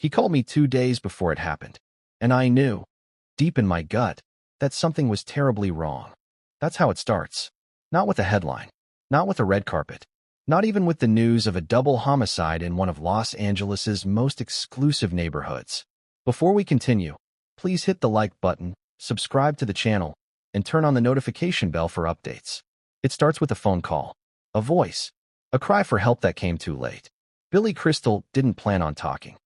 He called me 2 days before it happened, and I knew, deep in my gut, that something was terribly wrong. That's how it starts. Not with a headline, not with a red carpet, not even with the news of a double homicide in one of Los Angeles's most exclusive neighborhoods. Before we continue, please hit the like button, subscribe to the channel, and turn on the notification bell for updates. It starts with a phone call, a voice, a cry for help that came too late. Billy Crystal didn't plan on talking.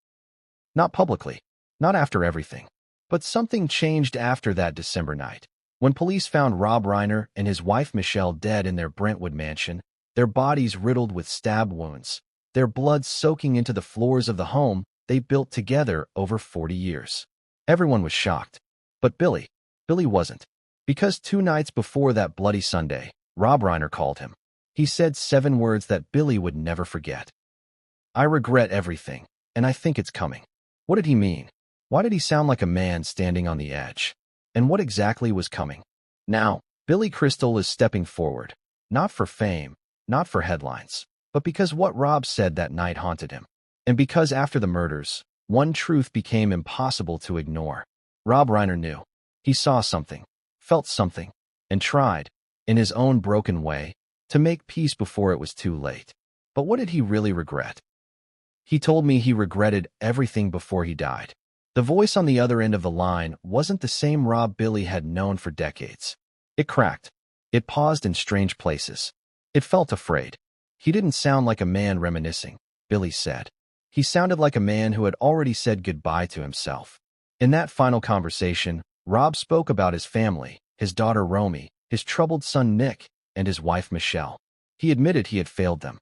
Not publicly, not after everything. But something changed after that December night. When police found Rob Reiner and his wife Michelle dead in their Brentwood mansion, their bodies riddled with stab wounds, their blood soaking into the floors of the home they built together over 40 years. Everyone was shocked. But Billy wasn't. Because 2 nights before that bloody Sunday, Rob Reiner called him. He said 7 words that Billy would never forget. "I regret everything, and I think it's coming." What did he mean? Why did he sound like a man standing on the edge? And what exactly was coming? Now, Billy Crystal is stepping forward, not for fame, not for headlines, but because what Rob said that night haunted him. And because after the murders, one truth became impossible to ignore. Rob Reiner knew. He saw something, felt something, and tried, in his own broken way, to make peace before it was too late. But what did he really regret? He told me he regretted everything before he died. The voice on the other end of the line wasn't the same Rob Billy had known for decades. It cracked. It paused in strange places. It felt afraid. He didn't sound like a man reminiscing, Billy said. He sounded like a man who had already said goodbye to himself. In that final conversation, Rob spoke about his family, his daughter Romy, his troubled son Nick, and his wife Michelle. He admitted he had failed them.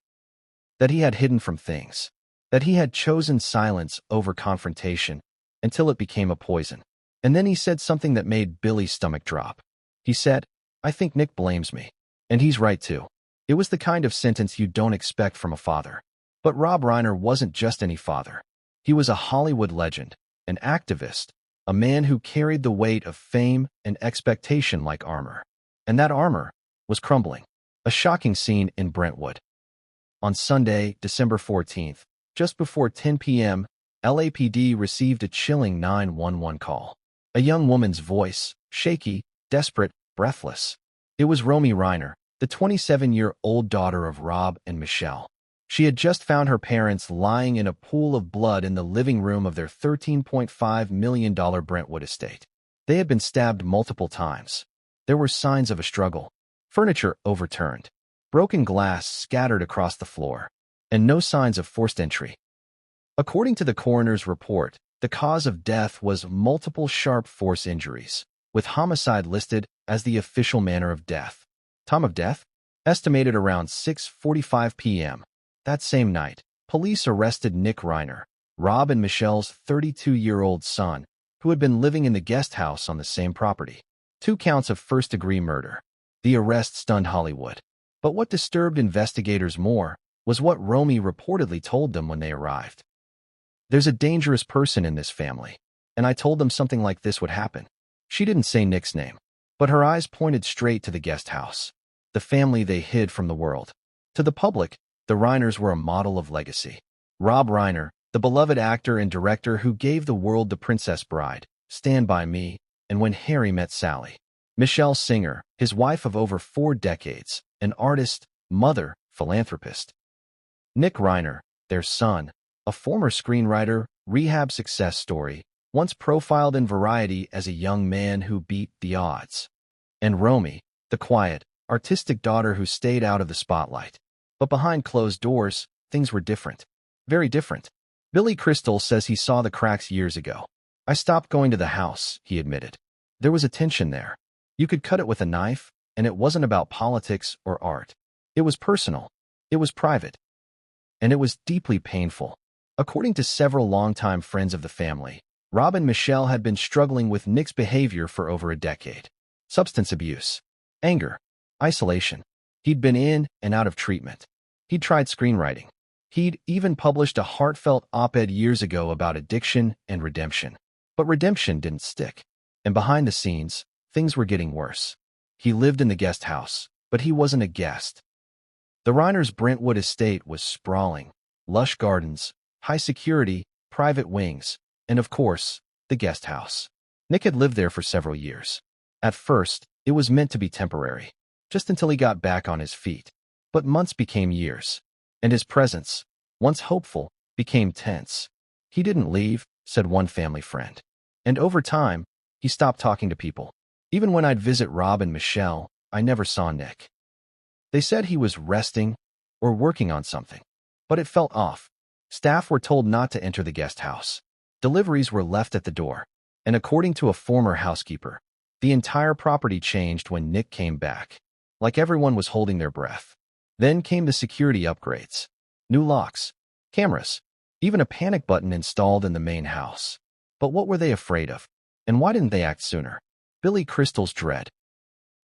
That he had hidden from things. That he had chosen silence over confrontation, until it became a poison. And then he said something that made Billy's stomach drop. He said, "I think Nick blames me." And he's right too. It was the kind of sentence you don't expect from a father. But Rob Reiner wasn't just any father. He was a Hollywood legend, an activist, a man who carried the weight of fame and expectation like armor. And that armor was crumbling. A shocking scene in Brentwood. On Sunday, December 14th, just before 10 p.m., LAPD received a chilling 911 call. A young woman's voice, shaky, desperate, breathless. It was Romy Reiner, the 27-year-old daughter of Rob and Michelle. She had just found her parents lying in a pool of blood in the living room of their $13.5 million Brentwood estate. They had been stabbed multiple times. There were signs of a struggle. Furniture overturned. Broken glass scattered across the floor. And no signs of forced entry. According to the coroner's report, the cause of death was multiple sharp force injuries, with homicide listed as the official manner of death. Time of death? Estimated around 6:45 p.m. That same night, police arrested Nick Reiner, Rob and Michelle's 32-year-old son, who had been living in the guest house on the same property. 2 counts of first-degree murder. The arrest stunned Hollywood. But what disturbed investigators more was what Romy reportedly told them when they arrived. "There's a dangerous person in this family, and I told them something like this would happen." She didn't say Nick's name, but her eyes pointed straight to the guest house, the family they hid from the world. To the public, the Reiners were a model of legacy. Rob Reiner, the beloved actor and director who gave the world The Princess Bride, Stand By Me, and When Harry Met Sally. Michelle Singer, his wife of over 4 decades, an artist, mother, philanthropist. Nick Reiner, their son, a former screenwriter, rehab success story, once profiled in Variety as a young man who beat the odds. And Romy, the quiet, artistic daughter who stayed out of the spotlight. But behind closed doors, things were different. Very different. Billy Crystal says he saw the cracks years ago. "I stopped going to the house," he admitted. There was a tension there. You could cut it with a knife, and it wasn't about politics or art. It was personal. It was private. And it was deeply painful. According to several longtime friends of the family, Rob and Michelle had been struggling with Nick's behavior for over a decade. Substance abuse, anger, isolation. He'd been in and out of treatment. He'd tried screenwriting. He'd even published a heartfelt op-ed years ago about addiction and redemption. But redemption didn't stick. And behind the scenes, things were getting worse. He lived in the guest house, but he wasn't a guest. The Reiners' Brentwood estate was sprawling, lush gardens, high security, private wings, and of course, the guest house. Nick had lived there for several years. At first, it was meant to be temporary, just until he got back on his feet. But months became years, and his presence, once hopeful, became tense. He didn't leave, said one family friend. And over time, he stopped talking to people. Even when I'd visit Rob and Michelle, I never saw Nick. They said he was resting or working on something, but it felt off. Staff were told not to enter the guest house. Deliveries were left at the door, and according to a former housekeeper, the entire property changed when Nick came back. Like everyone was holding their breath. Then came the security upgrades. New locks, cameras, even a panic button installed in the main house. But what were they afraid of? And why didn't they act sooner? Billy Crystal's dread.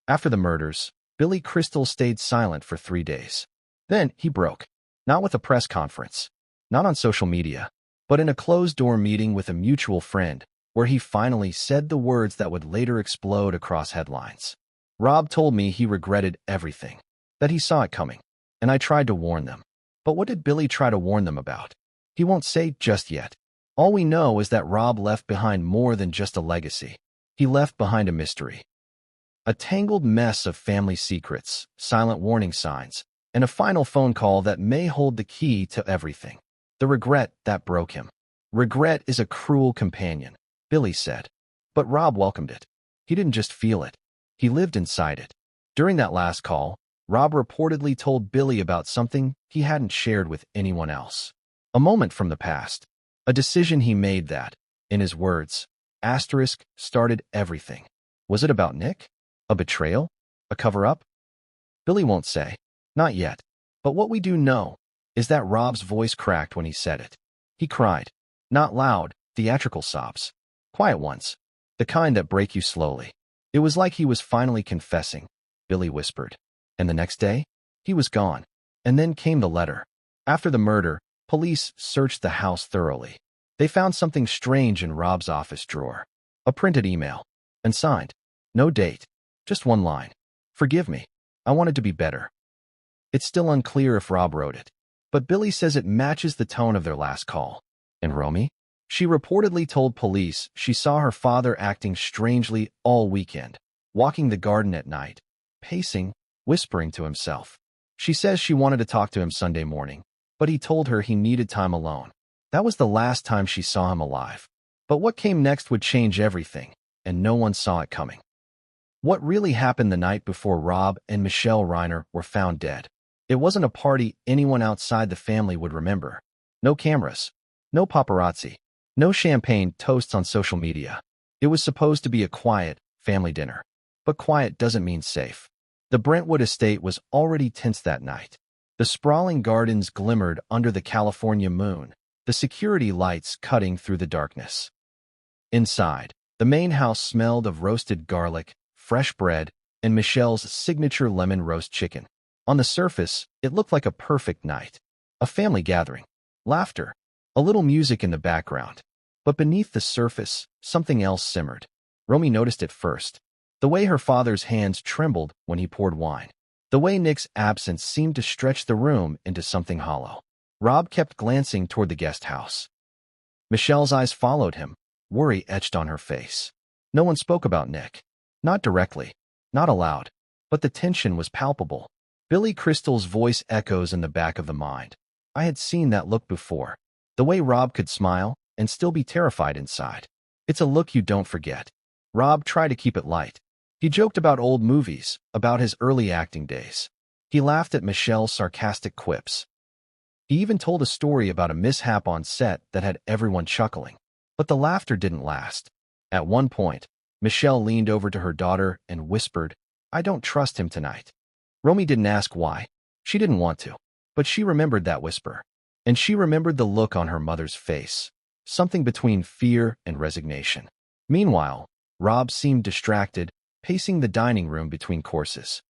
After the murders, Billy Crystal stayed silent for 3 days. Then he broke. Not with a press conference, not on social media, but in a closed-door meeting with a mutual friend, where he finally said the words that would later explode across headlines. Rob told me he regretted everything, that he saw it coming, and I tried to warn them. But what did Billy try to warn them about? He won't say just yet. All we know is that Rob left behind more than just a legacy. He left behind a mystery. A tangled mess of family secrets, silent warning signs, and a final phone call that may hold the key to everything. The regret that broke him. Regret is a cruel companion, Billy said. But Rob welcomed it. He didn't just feel it. He lived inside it. During that last call, Rob reportedly told Billy about something he hadn't shared with anyone else. A moment from the past. A decision he made that, in his words, started everything. Was it about Nick? A betrayal? A cover-up? Billy won't say. Not yet. But what we do know is that Rob's voice cracked when he said it. He cried. Not loud, theatrical sobs. Quiet ones. The kind that break you slowly. It was like he was finally confessing, Billy whispered. And the next day, he was gone. And then came the letter. After the murder, police searched the house thoroughly. They found something strange in Rob's office drawer. A printed email. And signed. No date. Just one line. Forgive me. I wanted to be better. It's still unclear if Rob wrote it. But Billy says it matches the tone of their last call. And Romy? She reportedly told police she saw her father acting strangely all weekend, walking the garden at night, pacing, whispering to himself. She says she wanted to talk to him Sunday morning, but he told her he needed time alone. That was the last time she saw him alive. But what came next would change everything, and no one saw it coming. What really happened the night before Rob and Michelle Reiner were found dead? It wasn't a party anyone outside the family would remember. No cameras, no paparazzi, no champagne toasts on social media. It was supposed to be a quiet family dinner. But quiet doesn't mean safe. The Brentwood estate was already tense that night. The sprawling gardens glimmered under the California moon, the security lights cutting through the darkness. Inside, the main house smelled of roasted garlic, fresh bread, and Michelle's signature lemon roast chicken. On the surface, it looked like a perfect night. A family gathering. Laughter. A little music in the background. But beneath the surface, something else simmered. Romy noticed it first. The way her father's hands trembled when he poured wine. The way Nick's absence seemed to stretch the room into something hollow. Rob kept glancing toward the guest house. Michelle's eyes followed him, worry etched on her face. No one spoke about Nick. Not directly, not aloud, but the tension was palpable. Billy Crystal's voice echoes in the back of the mind. I had seen that look before. The way Rob could smile and still be terrified inside. It's a look you don't forget. Rob tried to keep it light. He joked about old movies, about his early acting days. He laughed at Michelle's sarcastic quips. He even told a story about a mishap on set that had everyone chuckling. But the laughter didn't last. At one point, Michelle leaned over to her daughter and whispered, I don't trust him tonight. Romy didn't ask why. She didn't want to. But she remembered that whisper. And she remembered the look on her mother's face. Something between fear and resignation. Meanwhile, Rob seemed distracted, pacing the dining room between courses.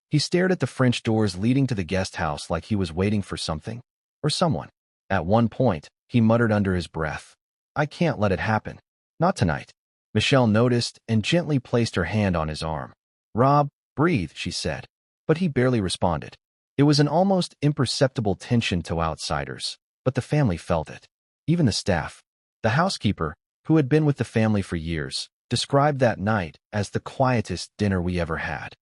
He stared at the French doors leading to the guest house like he was waiting for something or someone. At one point, he muttered under his breath, I can't let it happen. Not tonight. Michelle noticed and gently placed her hand on his arm. Rob, breathe, she said. But he barely responded. It was an almost imperceptible tension to outsiders, but the family felt it. even the staff. The housekeeper, who had been with the family for years, described that night as the quietest dinner we ever had.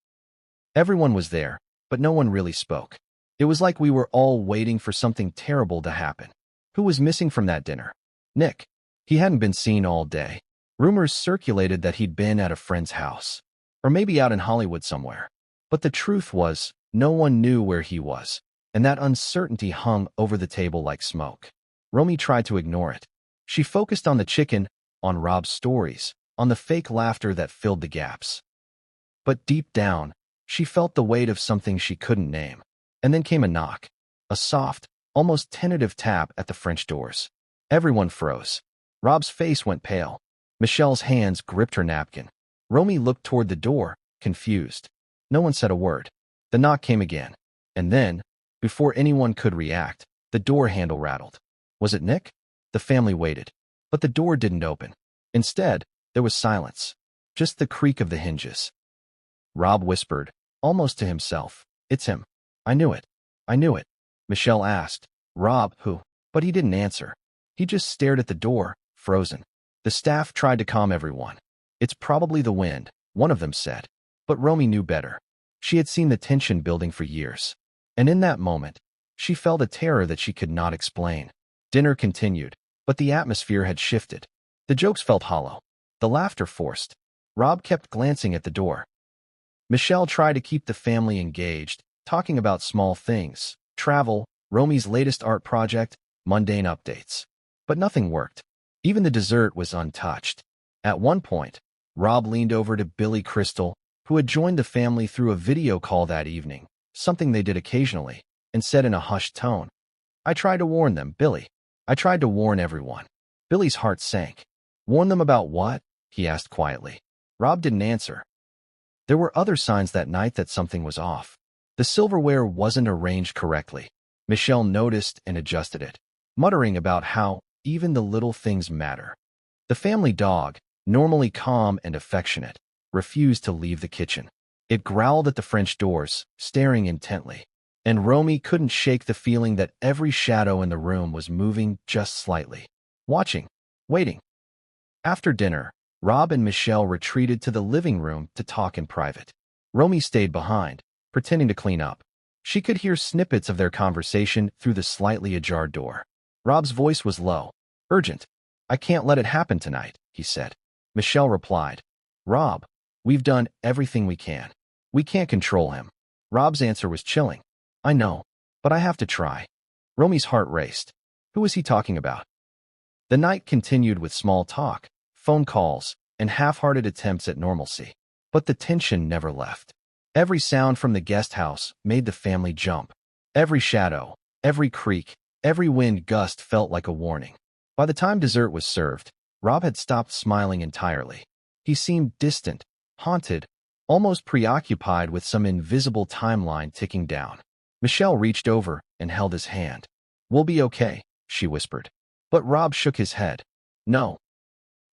Everyone was there, but no one really spoke. It was like we were all waiting for something terrible to happen. Who was missing from that dinner? Nick. He hadn't been seen all day. Rumors circulated that he'd been at a friend's house, or maybe out in Hollywood somewhere. But the truth was, no one knew where he was, and that uncertainty hung over the table like smoke. Romy tried to ignore it. She focused on the chicken, on Rob's stories, on the fake laughter that filled the gaps. But deep down, she felt the weight of something she couldn't name. And then came a knock. A soft, almost tentative tap at the French doors. Everyone froze. Rob's face went pale. Michelle's hands gripped her napkin. Romy looked toward the door, confused. No one said a word. The knock came again. And then, before anyone could react, the door handle rattled. Was it Nick? The family waited. But the door didn't open. Instead, there was silence. Just the creak of the hinges. Rob whispered, almost to himself. It's him. I knew it. I knew it. Michelle asked, Rob, who? But he didn't answer. He just stared at the door, frozen. The staff tried to calm everyone. It's probably the wind, one of them said. But Romy knew better. She had seen the tension building for years. And in that moment, she felt a terror that she could not explain. Dinner continued, but the atmosphere had shifted. The jokes felt hollow. The laughter forced. Rob kept glancing at the door. Michelle tried to keep the family engaged, talking about small things, travel, Romy's latest art project, mundane updates. But nothing worked. Even the dessert was untouched. At one point, Rob leaned over to Billy Crystal, who had joined the family through a video call that evening, something they did occasionally, and said in a hushed tone, I tried to warn them, Billy. I tried to warn everyone. Billy's heart sank. Warn them about what? He asked quietly. Rob didn't answer. There were other signs that night that something was off. The silverware wasn't arranged correctly. Michelle noticed and adjusted it, muttering about how even the little things matter. The family dog, normally calm and affectionate, refused to leave the kitchen. It growled at the French doors, staring intently. And Romy couldn't shake the feeling that every shadow in the room was moving just slightly. Watching. Waiting. After dinner, Rob and Michelle retreated to the living room to talk in private. Romy stayed behind, pretending to clean up. She could hear snippets of their conversation through the slightly ajar door. Rob's voice was low, urgent. I can't let it happen tonight, he said. Michelle replied, Rob, we've done everything we can. We can't control him. Rob's answer was chilling. I know, but I have to try. Romy's heart raced. Who was he talking about? The night continued with small talk, phone calls, and half-hearted attempts at normalcy. But the tension never left. Every sound from the guest house made the family jump. Every shadow, every creak, every wind gust felt like a warning. By the time dessert was served, Rob had stopped smiling entirely. He seemed distant, haunted, almost preoccupied with some invisible timeline ticking down. Michelle reached over and held his hand. We'll be okay, she whispered. But Rob shook his head. No.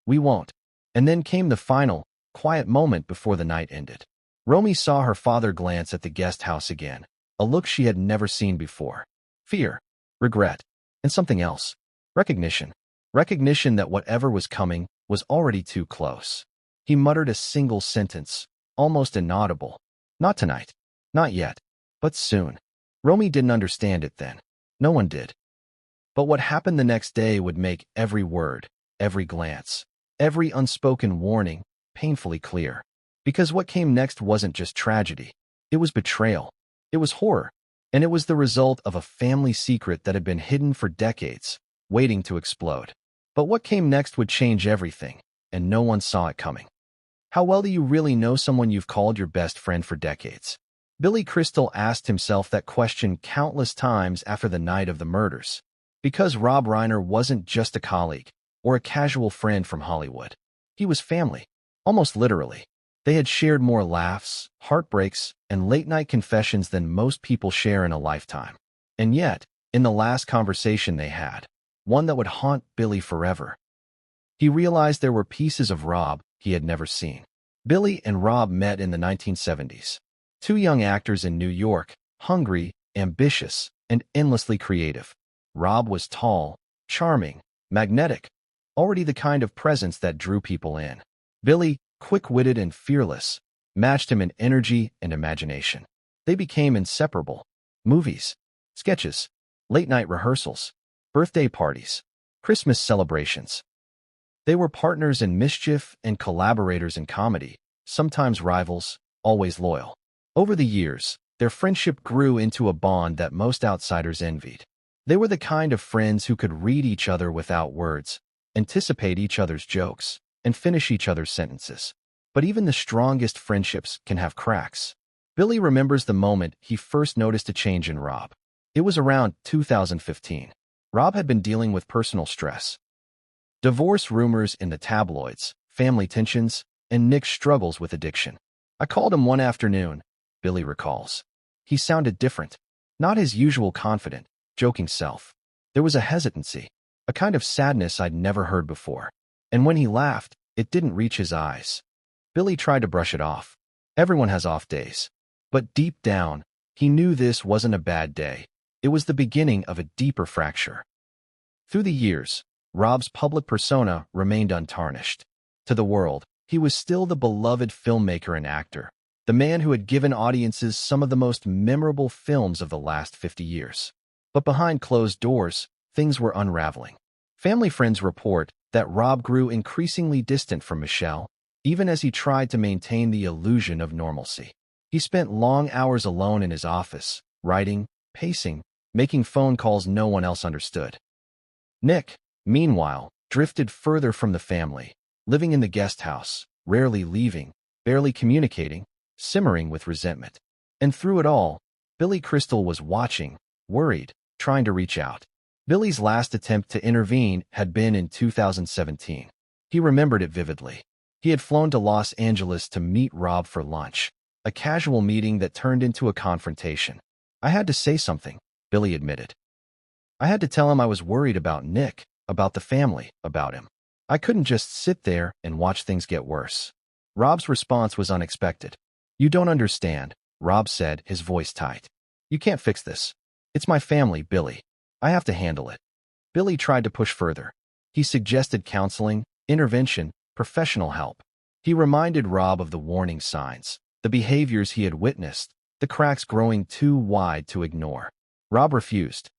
We won't. And then came the final, quiet moment before the night ended. Romy saw her father glance at the guest house again, a look she had never seen before. Fear, regret, and something else. Recognition. Recognition that whatever was coming was already too close. He muttered a single sentence, almost inaudible. Not tonight. Not yet. But soon. Romy didn't understand it then. No one did. But what happened the next day would make every word, every glance, every unspoken warning painfully clear. Because what came next wasn't just tragedy. It was betrayal. It was horror. And it was the result of a family secret that had been hidden for decades, waiting to explode. But what came next would change everything, and no one saw it coming. How well do you really know someone you've called your best friend for decades? Billy Crystal asked himself that question countless times after the night of the murders. Because Rob Reiner wasn't just a colleague or a casual friend from Hollywood. He was family, almost literally. They had shared more laughs, heartbreaks, and late-night confessions than most people share in a lifetime. And yet, in the last conversation they had, one that would haunt Billy forever, he realized there were pieces of Rob he had never seen. Billy and Rob met in the 1970s. Two young actors in New York, hungry, ambitious, and endlessly creative. Rob was tall, charming, magnetic, already the kind of presence that drew people in. Billy, quick-witted and fearless, matched him in energy and imagination. They became inseparable. Movies, sketches, late-night rehearsals, birthday parties, Christmas celebrations. They were partners in mischief and collaborators in comedy, sometimes rivals, always loyal. Over the years, their friendship grew into a bond that most outsiders envied. They were the kind of friends who could read each other without words, anticipate each other's jokes, and finish each other's sentences. But even the strongest friendships can have cracks. Billy remembers the moment he first noticed a change in Rob. It was around 2015. Rob had been dealing with personal stress. Divorce rumors in the tabloids, family tensions, and Nick's struggles with addiction. I called him one afternoon, Billy recalls. He sounded different, not his usual confident, joking self. There was a hesitancy, a kind of sadness I'd never heard before. And when he laughed, it didn't reach his eyes. Billy tried to brush it off. Everyone has off days. But deep down, he knew this wasn't a bad day. It was the beginning of a deeper fracture. Through the years, Rob's public persona remained untarnished. To the world, he was still the beloved filmmaker and actor, the man who had given audiences some of the most memorable films of the last 50 years. But behind closed doors, things were unraveling. Family friends report that Rob grew increasingly distant from Michelle, even as he tried to maintain the illusion of normalcy. He spent long hours alone in his office, writing, pacing, making phone calls no one else understood. Nick, meanwhile, drifted further from the family, living in the guest house, rarely leaving, barely communicating, simmering with resentment. And through it all, Billy Crystal was watching, worried, trying to reach out. Billy's last attempt to intervene had been in 2017. He remembered it vividly. He had flown to Los Angeles to meet Rob for lunch, a casual meeting that turned into a confrontation. I had to say something, Billy admitted. I had to tell him I was worried about Nick, about the family, about him. I couldn't just sit there and watch things get worse. Rob's response was unexpected. You don't understand, Rob said, his voice tight. You can't fix this. It's my family, Billy. I have to handle it. Billy tried to push further. He suggested counseling, intervention, professional help. He reminded Rob of the warning signs, the behaviors he had witnessed, the cracks growing too wide to ignore. Rob refused.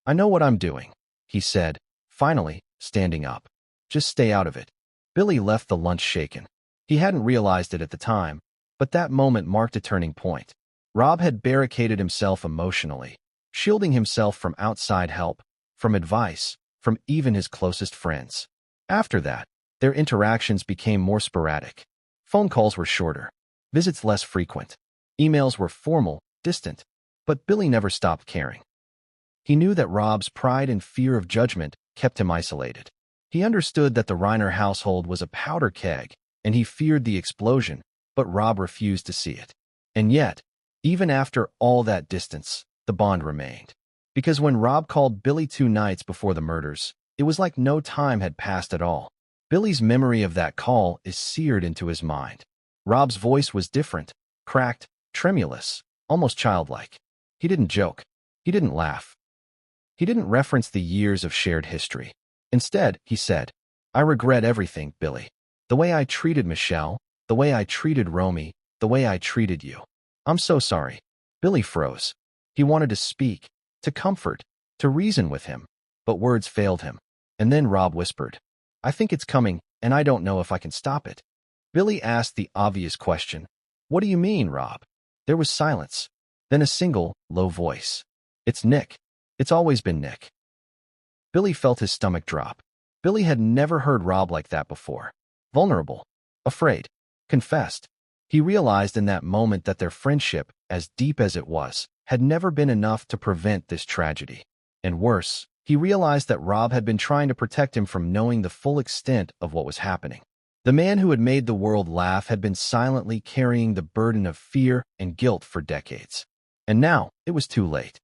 I know what I'm doing, he said, finally, standing up. Just stay out of it. Billy left the lunch shaken. He hadn't realized it at the time, but that moment marked a turning point. Rob had barricaded himself emotionally, shielding himself from outside help, from advice, from even his closest friends. After that, their interactions became more sporadic. Phone calls were shorter, visits less frequent. Emails were formal, distant, but Billy never stopped caring. He knew that Rob's pride and fear of judgment kept him isolated. He understood that the Reiner household was a powder keg, and he feared the explosion, but Rob refused to see it. And yet, even after all that distance, the bond remained. Because when Rob called Billy 2 nights before the murders, it was like no time had passed at all. Billy's memory of that call is seared into his mind. Rob's voice was different, cracked, tremulous, almost childlike. He didn't joke. He didn't laugh. He didn't reference the years of shared history. Instead, he said, I regret everything, Billy. The way I treated Michelle, the way I treated Romy, the way I treated you. I'm so sorry. Billy froze. He wanted to speak, to comfort, to reason with him, but words failed him. And then Rob whispered, I think it's coming, and I don't know if I can stop it. Billy asked the obvious question, What do you mean, Rob? There was silence, then a single, low voice. It's Nick. It's always been Nick. Billy felt his stomach drop. Billy had never heard Rob like that before. Vulnerable, afraid, confessed. He realized in that moment that their friendship, as deep as it was, had never been enough to prevent this tragedy. And worse, he realized that Rob had been trying to protect him from knowing the full extent of what was happening. The man who had made the world laugh had been silently carrying the burden of fear and guilt for decades. And now, it was too late.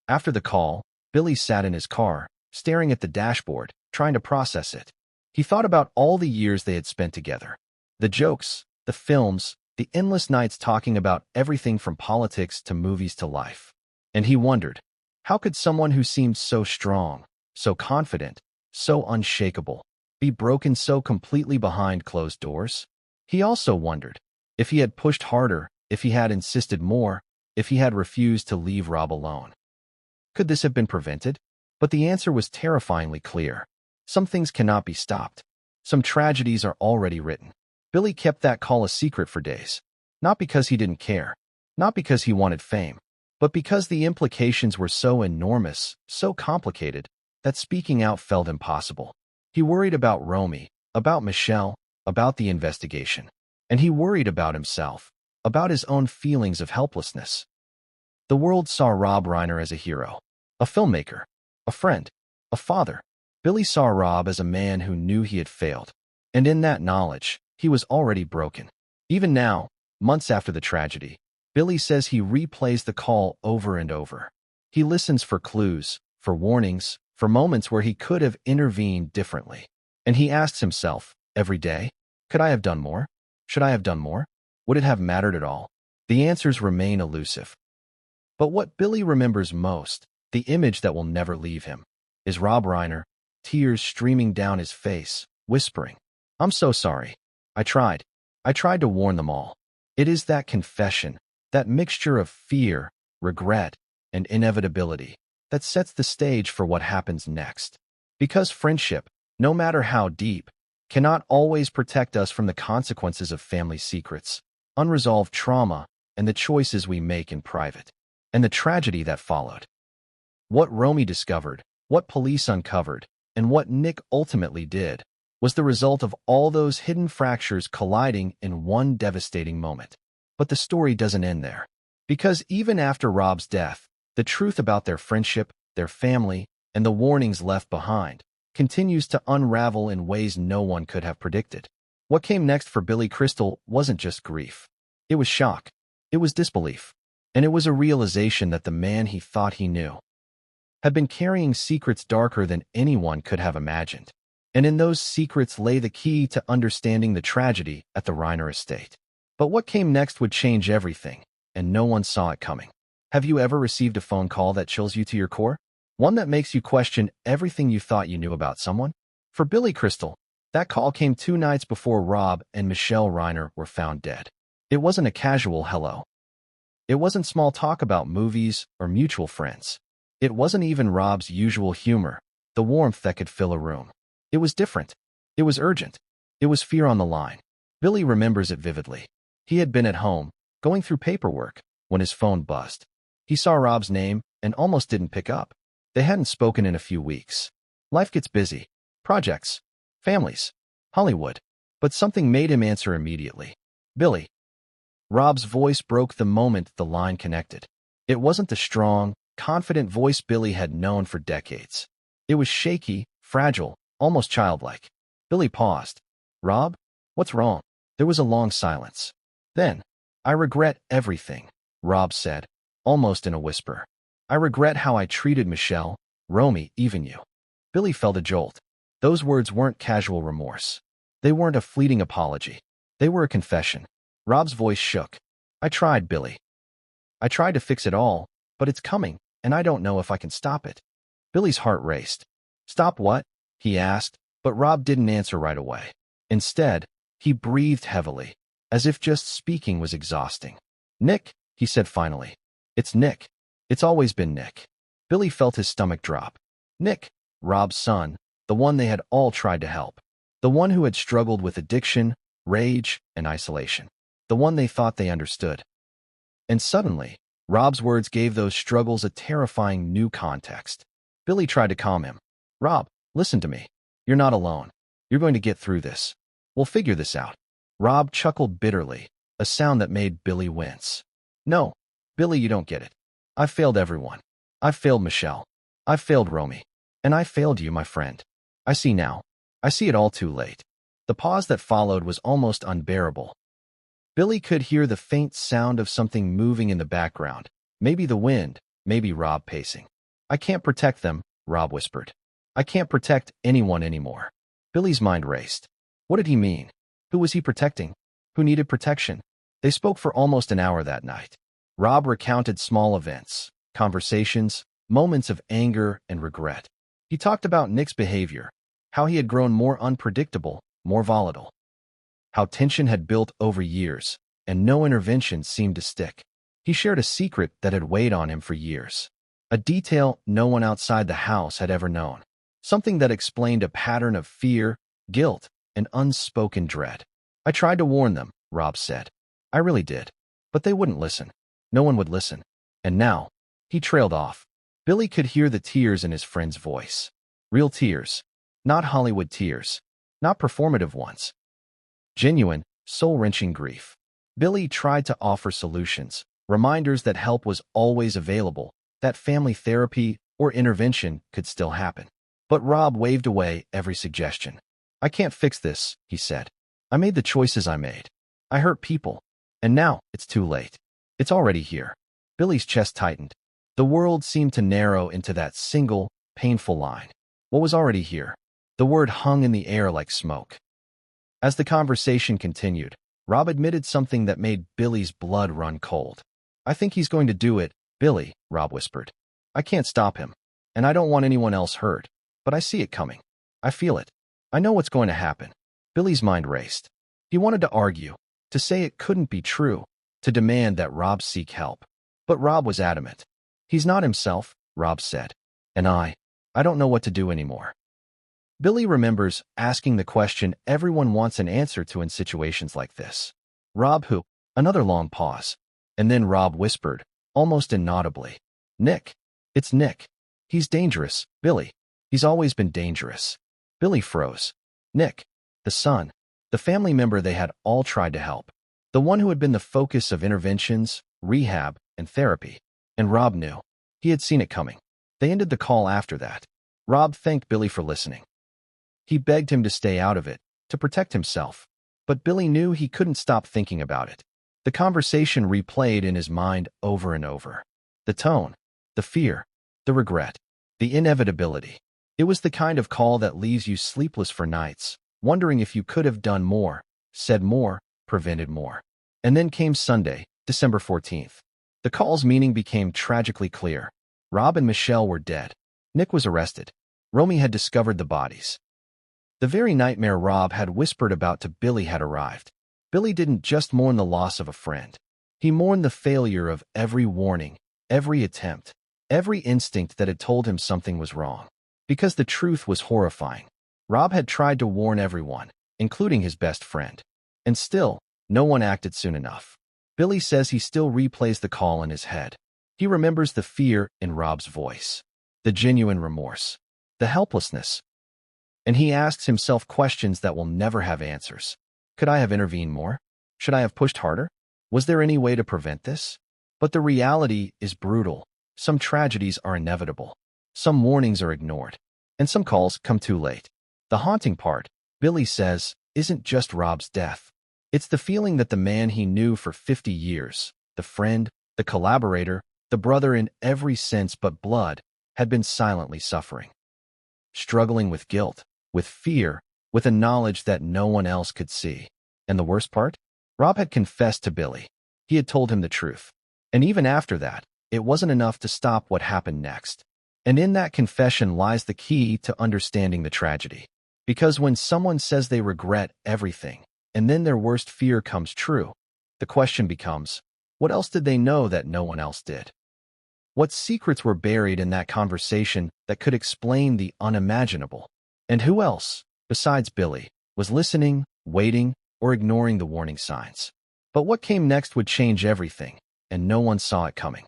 After the call, Billy sat in his car, staring at the dashboard, trying to process it. He thought about all the years they had spent together. The jokes, the films, the endless nights talking about everything from politics to movies to life. And he wondered, how could someone who seemed so strong, so confident, so unshakable, be broken so completely behind closed doors? He also wondered if he had pushed harder, if he had insisted more, if he had refused to leave Rob alone. Could this have been prevented? But the answer was terrifyingly clear. Some things cannot be stopped. Some tragedies are already written. Billy kept that call a secret for days. Not because he didn't care, not because he wanted fame, but because the implications were so enormous, so complicated, that speaking out felt impossible. He worried about Romy, about Michelle, about the investigation. And he worried about himself, about his own feelings of helplessness. The world saw Rob Reiner as a hero, a filmmaker, a friend, a father. Billy saw Rob as a man who knew he had failed. And in that knowledge, he was already broken. Even now, months after the tragedy, Billy says he replays the call over and over. He listens for clues, for warnings, for moments where he could have intervened differently. And he asks himself, every day, could I have done more? Should I have done more? Would it have mattered at all? The answers remain elusive. But what Billy remembers most, the image that will never leave him, is Rob Reiner, tears streaming down his face, whispering, I'm so sorry. I tried to warn them all. It is that confession, that mixture of fear, regret, and inevitability, that sets the stage for what happens next. Because friendship, no matter how deep, cannot always protect us from the consequences of family secrets, unresolved trauma, and the choices we make in private. And the tragedy that followed. What Romy discovered, what police uncovered, and what Nick ultimately did, was the result of all those hidden fractures colliding in one devastating moment. But the story doesn't end there. Because even after Rob's death, the truth about their friendship, their family, and the warnings left behind continues to unravel in ways no one could have predicted. What came next for Billy Crystal wasn't just grief. It was shock. It was disbelief. And it was a realization that the man he thought he knew had been carrying secrets darker than anyone could have imagined. And in those secrets lay the key to understanding the tragedy at the Reiner estate. But what came next would change everything, and no one saw it coming. Have you ever received a phone call that chills you to your core? One that makes you question everything you thought you knew about someone? For Billy Crystal, that call came 2 nights before Rob and Michelle Reiner were found dead. It wasn't a casual hello. It wasn't small talk about movies or mutual friends. It wasn't even Rob's usual humor, the warmth that could fill a room. It was different. It was urgent. It was fear on the line. Billy remembers it vividly. He had been at home, going through paperwork, when his phone buzzed. He saw Rob's name and almost didn't pick up. They hadn't spoken in a few weeks. Life gets busy. Projects. Families. Hollywood. But something made him answer immediately. Billy. Rob's voice broke the moment the line connected. It wasn't the strong, confident voice Billy had known for decades. It was shaky, fragile, almost childlike. Billy paused. Rob? What's wrong? There was a long silence. Then, I regret everything, Rob said, almost in a whisper. I regret how I treated Michelle, Romy, even you. Billy felt a jolt. Those words weren't casual remorse. They weren't a fleeting apology. They were a confession. Rob's voice shook. I tried, Billy. I tried to fix it all, but it's coming, and I don't know if I can stop it. Billy's heart raced. Stop what? He asked, but Rob didn't answer right away. Instead, he breathed heavily, as if just speaking was exhausting. Nick, he said finally. It's Nick. It's always been Nick. Billy felt his stomach drop. Nick, Rob's son, the one they had all tried to help. The one who had struggled with addiction, rage, and isolation. The one they thought they understood. And suddenly, Rob's words gave those struggles a terrifying new context. Billy tried to calm him. Rob, listen to me. You're not alone. You're going to get through this. We'll figure this out. Rob chuckled bitterly, a sound that made Billy wince. No, Billy, you don't get it. I've failed everyone. I've failed Michelle. I've failed Romy. And I failed you, my friend. I see now. I see it all too late. The pause that followed was almost unbearable. Billy could hear the faint sound of something moving in the background. Maybe the wind, maybe Rob pacing. I can't protect them, Rob whispered. I can't protect anyone anymore. Billy's mind raced. What did he mean? Who was he protecting? Who needed protection? They spoke for almost an hour that night. Rob recounted small events, conversations, moments of anger and regret. He talked about Nick's behavior, how he had grown more unpredictable, more volatile, how tension had built over years, and no intervention seemed to stick. He shared a secret that had weighed on him for years, a detail no one outside the house had ever known, something that explained a pattern of fear, guilt, and unspoken dread. I tried to warn them, Rob said. I really did. But they wouldn't listen. No one would listen. And now, he trailed off. Billy could hear the tears in his friend's voice. Real tears. Not Hollywood tears. Not performative ones. Genuine, soul-wrenching grief. Billy tried to offer solutions, reminders that help was always available, that family therapy or intervention could still happen. But Rob waved away every suggestion. I can't fix this, he said. I made the choices I made. I hurt people. And now, it's too late. It's already here. Billy's chest tightened. The world seemed to narrow into that single, painful line. What was already here? The word hung in the air like smoke. As the conversation continued, Rob admitted something that made Billy's blood run cold. I think he's going to do it, Billy, Rob whispered. I can't stop him. And I don't want anyone else hurt. But I see it coming. I feel it. I know what's going to happen. Billy's mind raced. He wanted to argue, to say it couldn't be true, to demand that Rob seek help. But Rob was adamant. He's not himself, Rob said. And I don't know what to do anymore. Billy remembers asking the question everyone wants an answer to in situations like this. Rob who? Another long pause. And then Rob whispered, almost inaudibly. Nick. It's Nick. He's dangerous, Billy. He's always been dangerous. Billy froze. Nick. The son. The family member they had all tried to help. The one who had been the focus of interventions, rehab, and therapy. And Rob knew. He had seen it coming. They ended the call after that. Rob thanked Billy for listening. He begged him to stay out of it, to protect himself. But Billy knew he couldn't stop thinking about it. The conversation replayed in his mind over and over. The tone, the fear, the regret, the inevitability. It was the kind of call that leaves you sleepless for nights, wondering if you could have done more, said more, prevented more. And then came Sunday, December 14th. The call's meaning became tragically clear. Rob and Michelle were dead. Nick was arrested. Romy had discovered the bodies. The very nightmare Rob had whispered about to Billy had arrived. Billy didn't just mourn the loss of a friend. He mourned the failure of every warning, every attempt, every instinct that had told him something was wrong. Because the truth was horrifying. Rob had tried to warn everyone, including his best friend. And still, no one acted soon enough. Billy says he still replays the call in his head. He remembers the fear in Rob's voice, the genuine remorse, the helplessness. And he asks himself questions that will never have answers. Could I have intervened more? Should I have pushed harder? Was there any way to prevent this? But the reality is brutal. Some tragedies are inevitable. Some warnings are ignored. And some calls come too late. The haunting part, Billy says, isn't just Rob's death. It's the feeling that the man he knew for 50 years, the friend, the collaborator, the brother in every sense but blood, had been silently suffering. Struggling with guilt, with fear, with a knowledge that no one else could see. And the worst part? Rob had confessed to Billy. He had told him the truth. And even after that, it wasn't enough to stop what happened next. And in that confession lies the key to understanding the tragedy. Because when someone says they regret everything, and then their worst fear comes true, the question becomes, what else did they know that no one else did? What secrets were buried in that conversation that could explain the unimaginable? And who else, besides Billy, was listening, waiting, or ignoring the warning signs? But what came next would change everything, and no one saw it coming.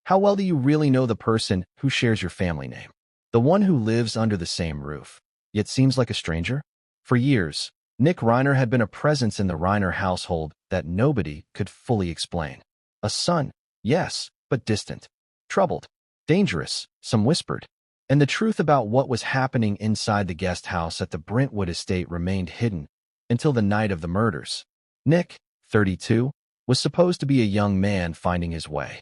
How well do you really know the person who shares your family name? The one who lives under the same roof, yet seems like a stranger? For years, Nick Reiner had been a presence in the Reiner household that nobody could fully explain. A son, yes, but distant. Troubled. Dangerous, some whispered. And the truth about what was happening inside the guest house at the Brentwood estate remained hidden until the night of the murders. Nick, 32, was supposed to be a young man finding his way.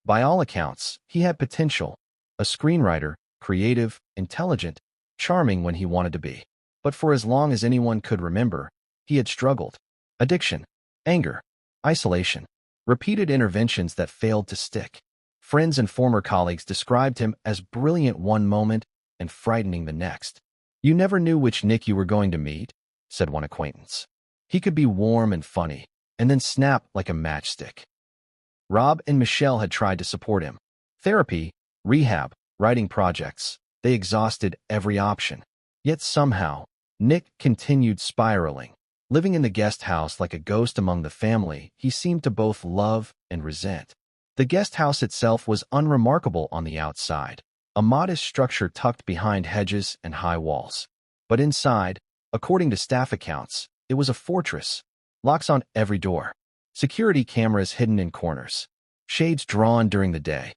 By all accounts, he had potential, a screenwriter, creative, intelligent, charming when he wanted to be. But for as long as anyone could remember, he had struggled. Addiction, anger, isolation, repeated interventions that failed to stick. Friends and former colleagues described him as brilliant one moment and frightening the next. "You never knew which Nick you were going to meet," said one acquaintance. "He could be warm and funny, and then snap like a matchstick." Rob and Michelle had tried to support him. Therapy, rehab, writing projects. They exhausted every option. Yet somehow, Nick continued spiraling. Living in the guest house like a ghost among the family, he seemed to both love and resent. The guest house itself was unremarkable on the outside, a modest structure tucked behind hedges and high walls. But inside, according to staff accounts, it was a fortress. Locks on every door. Security cameras hidden in corners. Shades drawn during the day.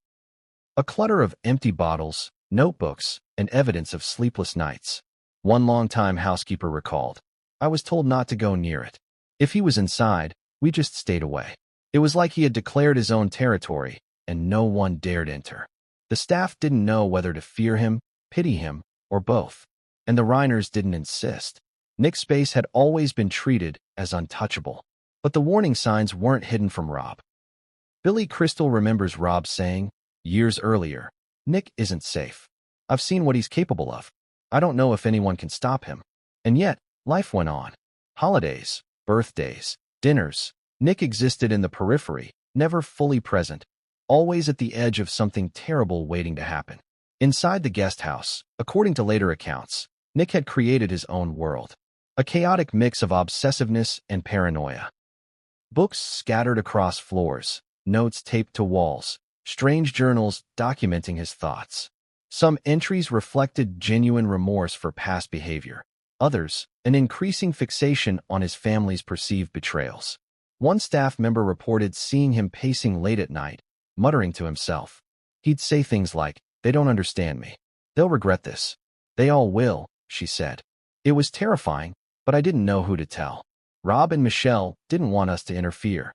A clutter of empty bottles, notebooks, and evidence of sleepless nights. One longtime housekeeper recalled, "I was told not to go near it. If he was inside, we just stayed away. It was like he had declared his own territory, and no one dared enter." The staff didn't know whether to fear him, pity him, or both. And the Reiners didn't insist. Nick's space had always been treated as untouchable. But the warning signs weren't hidden from Rob. Billy Crystal remembers Rob saying, years earlier, "Nick isn't safe. I've seen what he's capable of. I don't know if anyone can stop him." And yet, life went on. Holidays, birthdays, dinners. Nick existed in the periphery, never fully present, always at the edge of something terrible waiting to happen. Inside the guest house, according to later accounts, Nick had created his own world. A chaotic mix of obsessiveness and paranoia. Books scattered across floors, notes taped to walls, strange journals documenting his thoughts. Some entries reflected genuine remorse for past behavior. Others, an increasing fixation on his family's perceived betrayals. One staff member reported seeing him pacing late at night, muttering to himself. He'd say things like, "They don't understand me. They'll regret this." "They all will," she said. It was terrifying, but I didn't know who to tell. Rob and Michelle didn't want us to interfere.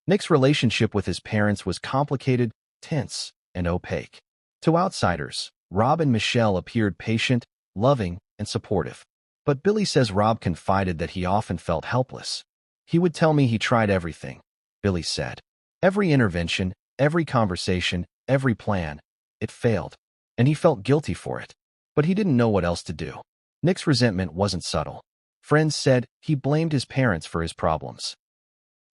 Nick's relationship with his parents was complicated, tense, and opaque. To outsiders, Rob and Michelle appeared patient, loving, and supportive. But Billy says Rob confided that he often felt helpless. "He would tell me he tried everything," Billy said. "Every intervention, every conversation, every plan. It failed. And he felt guilty for it. But he didn't know what else to do." Nick's resentment wasn't subtle. Friends said he blamed his parents for his problems.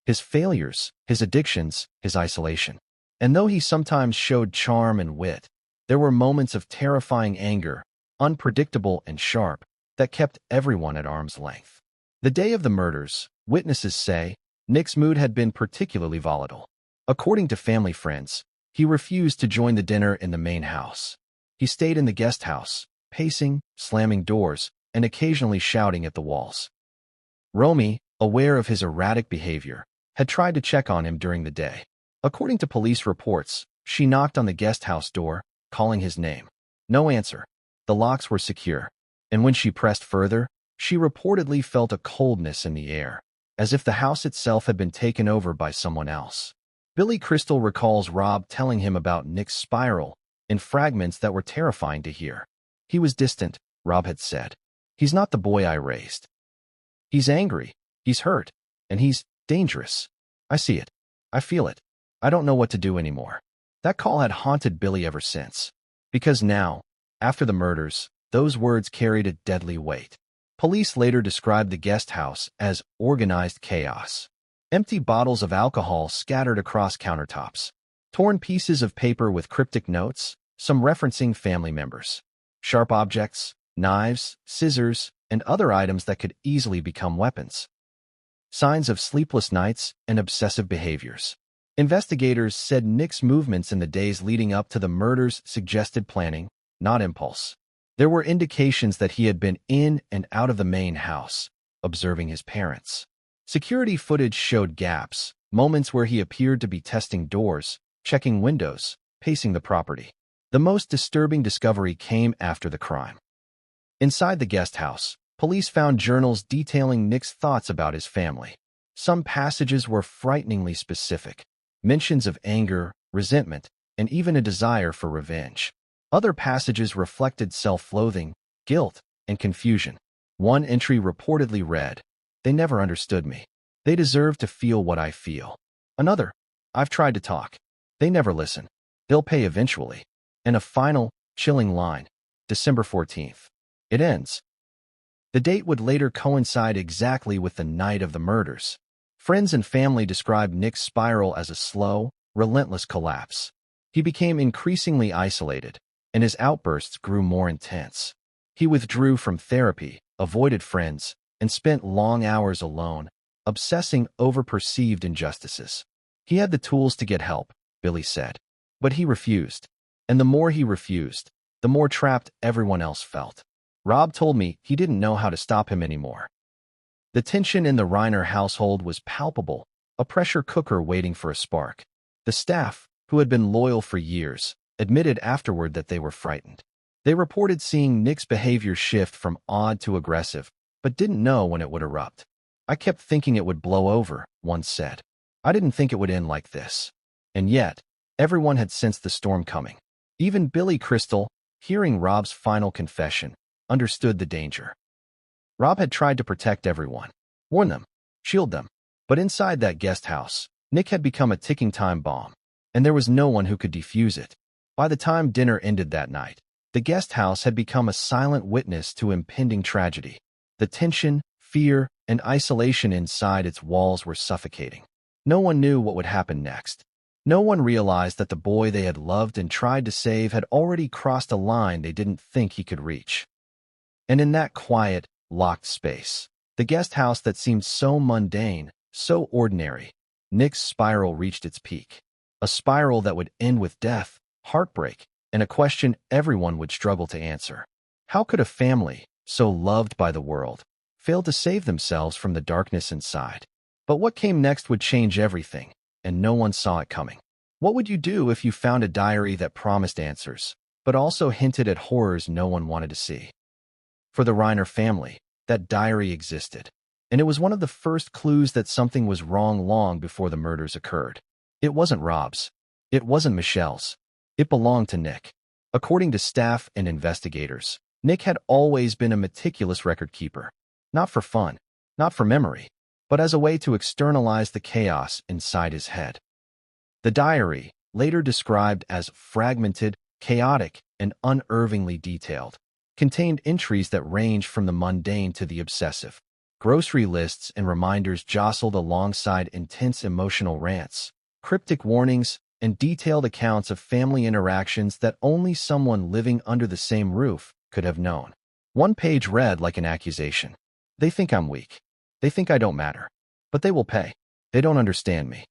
His failures, his addictions, his isolation. And though he sometimes showed charm and wit, there were moments of terrifying anger, unpredictable and sharp, that kept everyone at arm's length. The day of the murders, witnesses say, Nick's mood had been particularly volatile. According to family friends, he refused to join the dinner in the main house. He stayed in the guest house, pacing, slamming doors, and occasionally shouting at the walls. Romy, aware of his erratic behavior, had tried to check on him during the day. According to police reports, she knocked on the guest house door, calling his name. No answer. The locks were secure, and when she pressed further, she reportedly felt a coldness in the air, as if the house itself had been taken over by someone else. Billy Crystal recalls Rob telling him about Nick's spiral in fragments that were terrifying to hear. "He was distant," Rob had said. "He's not the boy I raised. He's angry, he's hurt, and he's dangerous. I see it. I feel it. I don't know what to do anymore." That call had haunted Billy ever since. Because now, after the murders, those words carried a deadly weight. Police later described the guest house as organized chaos. Empty bottles of alcohol scattered across countertops. Torn pieces of paper with cryptic notes, some referencing family members. Sharp objects, knives, scissors, and other items that could easily become weapons. Signs of sleepless nights and obsessive behaviors. Investigators said Nick's movements in the days leading up to the murders suggested planning, not impulse. There were indications that he had been in and out of the main house, observing his parents. Security footage showed gaps, moments where he appeared to be testing doors, checking windows, pacing the property. The most disturbing discovery came after the crime. Inside the guest house, police found journals detailing Nick's thoughts about his family. Some passages were frighteningly specific. Mentions of anger, resentment, and even a desire for revenge. Other passages reflected self-loathing, guilt, and confusion. One entry reportedly read, "They never understood me. They deserve to feel what I feel." Another, "I've tried to talk. They never listen. They'll pay eventually." And a final, chilling line, December 14th. It ends. The date would later coincide exactly with the night of the murders. Friends and family described Nick's spiral as a slow, relentless collapse. He became increasingly isolated, and his outbursts grew more intense. He withdrew from therapy, avoided friends, and spent long hours alone, obsessing over perceived injustices. He had the tools to get help, Billy said, but he refused. And the more he refused, the more trapped everyone else felt. Rob told me he didn't know how to stop him anymore. The tension in the Reiner household was palpable, a pressure cooker waiting for a spark. The staff, who had been loyal for years, admitted afterward that they were frightened. They reported seeing Nick's behavior shift from odd to aggressive, but didn't know when it would erupt. "I kept thinking it would blow over," one said. "I didn't think it would end like this." And yet, everyone had sensed the storm coming. Even Billy Crystal, hearing Rob's final confession, understood the danger. Rob had tried to protect everyone, warn them, shield them. But inside that guest house, Nick had become a ticking time bomb, and there was no one who could defuse it. By the time dinner ended that night, the guest house had become a silent witness to impending tragedy. The tension, fear, and isolation inside its walls were suffocating. No one knew what would happen next. No one realized that the boy they had loved and tried to save had already crossed a line they didn't think he could reach. And in that quiet, locked space, the guest house that seemed so mundane, so ordinary, Nick's spiral reached its peak. A spiral that would end with death, heartbreak, and a question everyone would struggle to answer. How could a family, so loved by the world, fail to save themselves from the darkness inside? But what came next would change everything, and no one saw it coming. What would you do if you found a diary that promised answers, but also hinted at horrors no one wanted to see? For the Reiner family, that diary existed, and it was one of the first clues that something was wrong long before the murders occurred. It wasn't Rob's. It wasn't Michelle's. It belonged to Nick. According to staff and investigators, Nick had always been a meticulous record keeper. Not for fun, not for memory, but as a way to externalize the chaos inside his head. The diary, later described as fragmented, chaotic, and unervingly detailed, contained entries that ranged from the mundane to the obsessive. Grocery lists and reminders jostled alongside intense emotional rants, cryptic warnings, and detailed accounts of family interactions that only someone living under the same roof could have known. One page read like an accusation. "They think I'm weak. They think I don't matter. But they will pay. They don't understand me."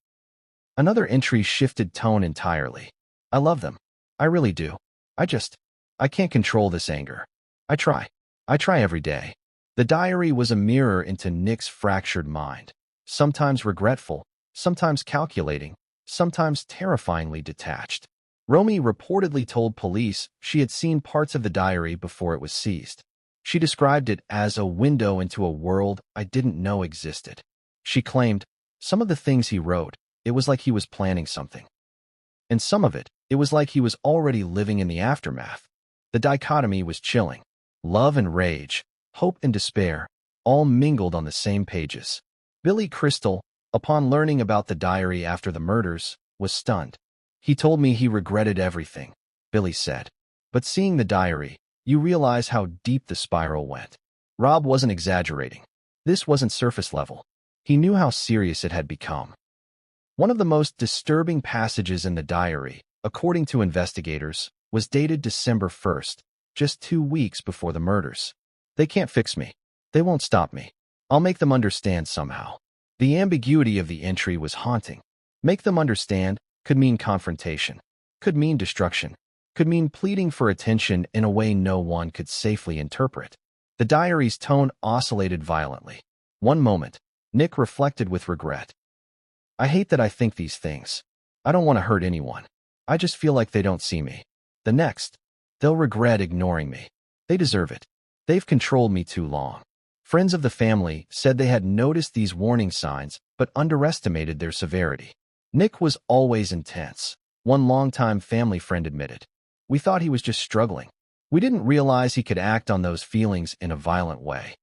Another entry shifted tone entirely. "I love them. I really do. I can't control this anger. I try. I try every day." The diary was a mirror into Nick's fractured mind, sometimes regretful, sometimes calculating, sometimes terrifyingly detached. Romy reportedly told police she had seen parts of the diary before it was seized. She described it as a window into a world I didn't know existed. She claimed, some of the things he wrote, it was like he was planning something. And some of it was like he was already living in the aftermath. The dichotomy was chilling. Love and rage, hope and despair, all mingled on the same pages. Billy Crystal, upon learning about the diary after the murders, was stunned. "He told me he regretted everything," Billy said. "But seeing the diary, you realize how deep the spiral went." Rob wasn't exaggerating. This wasn't surface level. He knew how serious it had become. One of the most disturbing passages in the diary, according to investigators, was dated December 1st, just 2 weeks before the murders. "They can't fix me. They won't stop me. I'll make them understand somehow." The ambiguity of the entry was haunting. Make them understand could mean confrontation, could mean destruction, could mean pleading for attention in a way no one could safely interpret. The diary's tone oscillated violently. One moment, Nick reflected with regret. "I hate that I think these things. I don't want to hurt anyone. I just feel like they don't see me." The next, "They'll regret ignoring me. They deserve it. They've controlled me too long." Friends of the family said they had noticed these warning signs but underestimated their severity. Nick was always intense. One longtime family friend admitted, "We thought he was just struggling. We didn't realize he could act on those feelings in a violent way."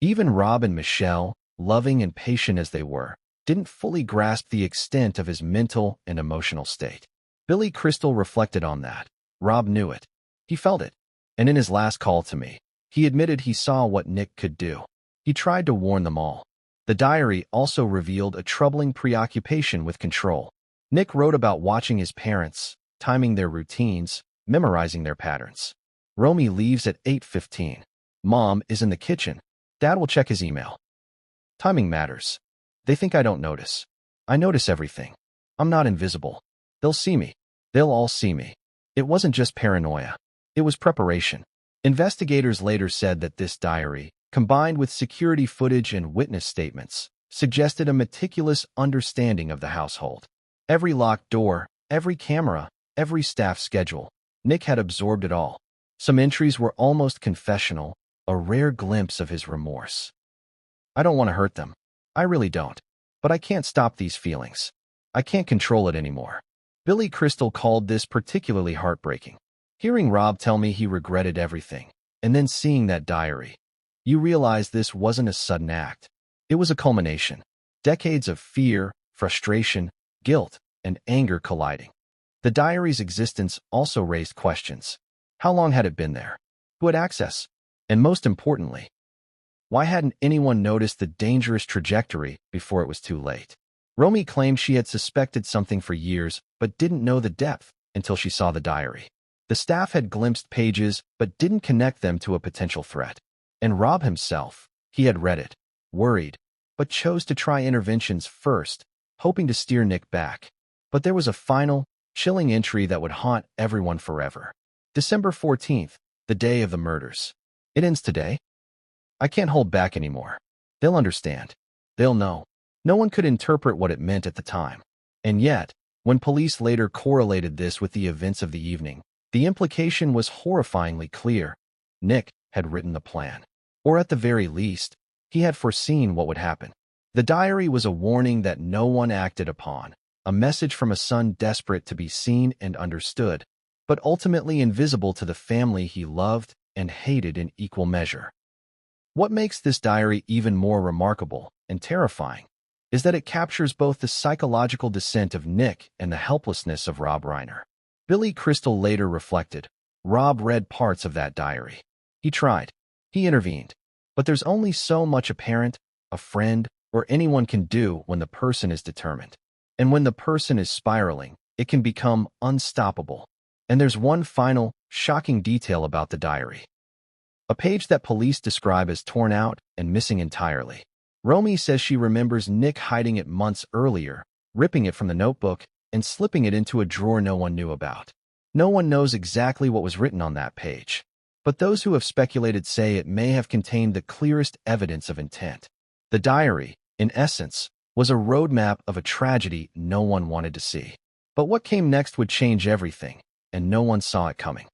Even Rob and Michelle, loving and patient as they were, didn't fully grasp the extent of his mental and emotional state. Billy Crystal reflected on that. Rob knew it. He felt it. And in his last call to me, He admitted he saw what Nick could do. He tried to warn them all. The diary also revealed a troubling preoccupation with control. Nick wrote about watching his parents, timing their routines, memorizing their patterns. Romy leaves at 8:15. Mom is in the kitchen. Dad will check his email. Timing matters. They think I don't notice. I notice everything. I'm not invisible. They'll see me. They'll all see me. It wasn't just paranoia. It was preparation. Investigators later said that this diary, combined with security footage and witness statements, suggested a meticulous understanding of the household. Every locked door, every camera, every staff schedule. Nick had absorbed it all. Some entries were almost confessional, a rare glimpse of his remorse. I don't want to hurt them. I really don't. But I can't stop these feelings. I can't control it anymore. Billy Crystal called this particularly heartbreaking. Hearing Rob tell me he regretted everything, and then seeing that diary, you realize this wasn't a sudden act. It was a culmination. Decades of fear, frustration, guilt, and anger colliding. The diary's existence also raised questions. How long had it been there? Who had access? And most importantly, why hadn't anyone noticed the dangerous trajectory before it was too late? Romy claimed she had suspected something for years, but didn't know the depth until she saw the diary. The staff had glimpsed pages, but didn't connect them to a potential threat. And Rob himself, he had read it, worried, but chose to try interventions first, hoping to steer Nick back. But there was a final, chilling entry that would haunt everyone forever. December 14th, the day of the murders. It ends today. I can't hold back anymore. They'll understand. They'll know. No one could interpret what it meant at the time. And yet, when police later correlated this with the events of the evening, the implication was horrifyingly clear. Nick had written the plan. Or at the very least, he had foreseen what would happen. The diary was a warning that no one acted upon, a message from a son desperate to be seen and understood, but ultimately invisible to the family he loved and hated in equal measure. What makes this diary even more remarkable and terrifying is that it captures both the psychological descent of Nick and the helplessness of Rob Reiner. Billy Crystal later reflected, Rob read parts of that diary. He tried. He intervened. But there's only so much a parent, a friend, or anyone can do when the person is determined. And when the person is spiraling, it can become unstoppable. And there's one final, shocking detail about the diary. A page that police describe as torn out and missing entirely. Romy says she remembers Nick hiding it months earlier, ripping it from the notebook, and slipping it into a drawer no one knew about. No one knows exactly what was written on that page, but those who have speculated say it may have contained the clearest evidence of intent. The diary, in essence, was a roadmap of a tragedy no one wanted to see. But what came next would change everything, and no one saw it coming.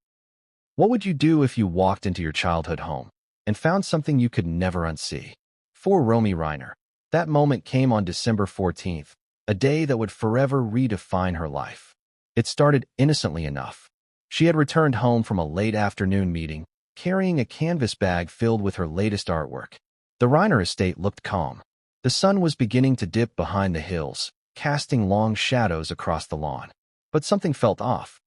What would you do if you walked into your childhood home and found something you could never unsee? For Romy Reiner, that moment came on December 14th, a day that would forever redefine her life. It started innocently enough. She had returned home from a late afternoon meeting, carrying a canvas bag filled with her latest artwork. The Reiner estate looked calm. The sun was beginning to dip behind the hills, casting long shadows across the lawn. But something felt off.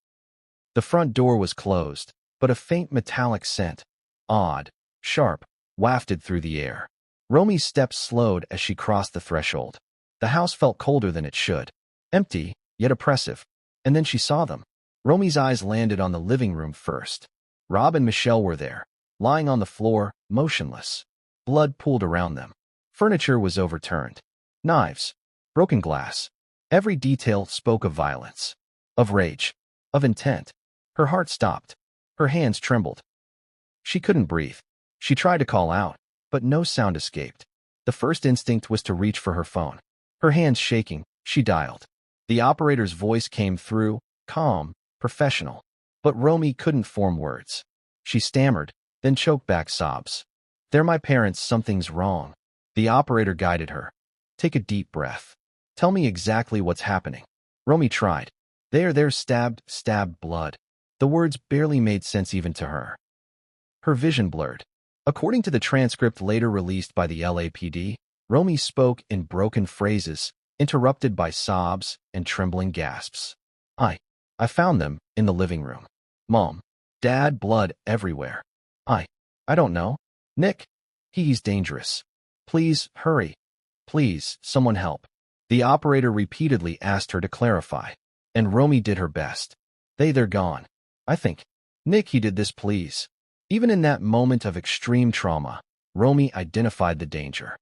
The front door was closed, but a faint metallic scent, odd, sharp, wafted through the air. Romy's steps slowed as she crossed the threshold. The house felt colder than it should, empty, yet oppressive. And then she saw them. Romy's eyes landed on the living room first. Rob and Michelle were there, lying on the floor, motionless. Blood pooled around them. Furniture was overturned. Knives, broken glass. Every detail spoke of violence, of rage, of intent. Her heart stopped. Her hands trembled. She couldn't breathe. She tried to call out, but no sound escaped. The first instinct was to reach for her phone. Her hands shaking, she dialed. The operator's voice came through, calm, professional. But Romy couldn't form words. She stammered, then choked back sobs. They're my parents, something's wrong. The operator guided her. Take a deep breath. Tell me exactly what's happening. Romy tried. There's stabbed blood. The words barely made sense even to her. Her vision blurred. According to the transcript later released by the LAPD, Romy spoke in broken phrases, interrupted by sobs and trembling gasps. I found them in the living room. Mom, Dad, blood everywhere. I don't know. Nick. He's dangerous. Please, hurry. Please, someone help. The operator repeatedly asked her to clarify, and Romy did her best. They're gone. I think. Nick, he did this, please. Even in that moment of extreme trauma, Romy identified the danger.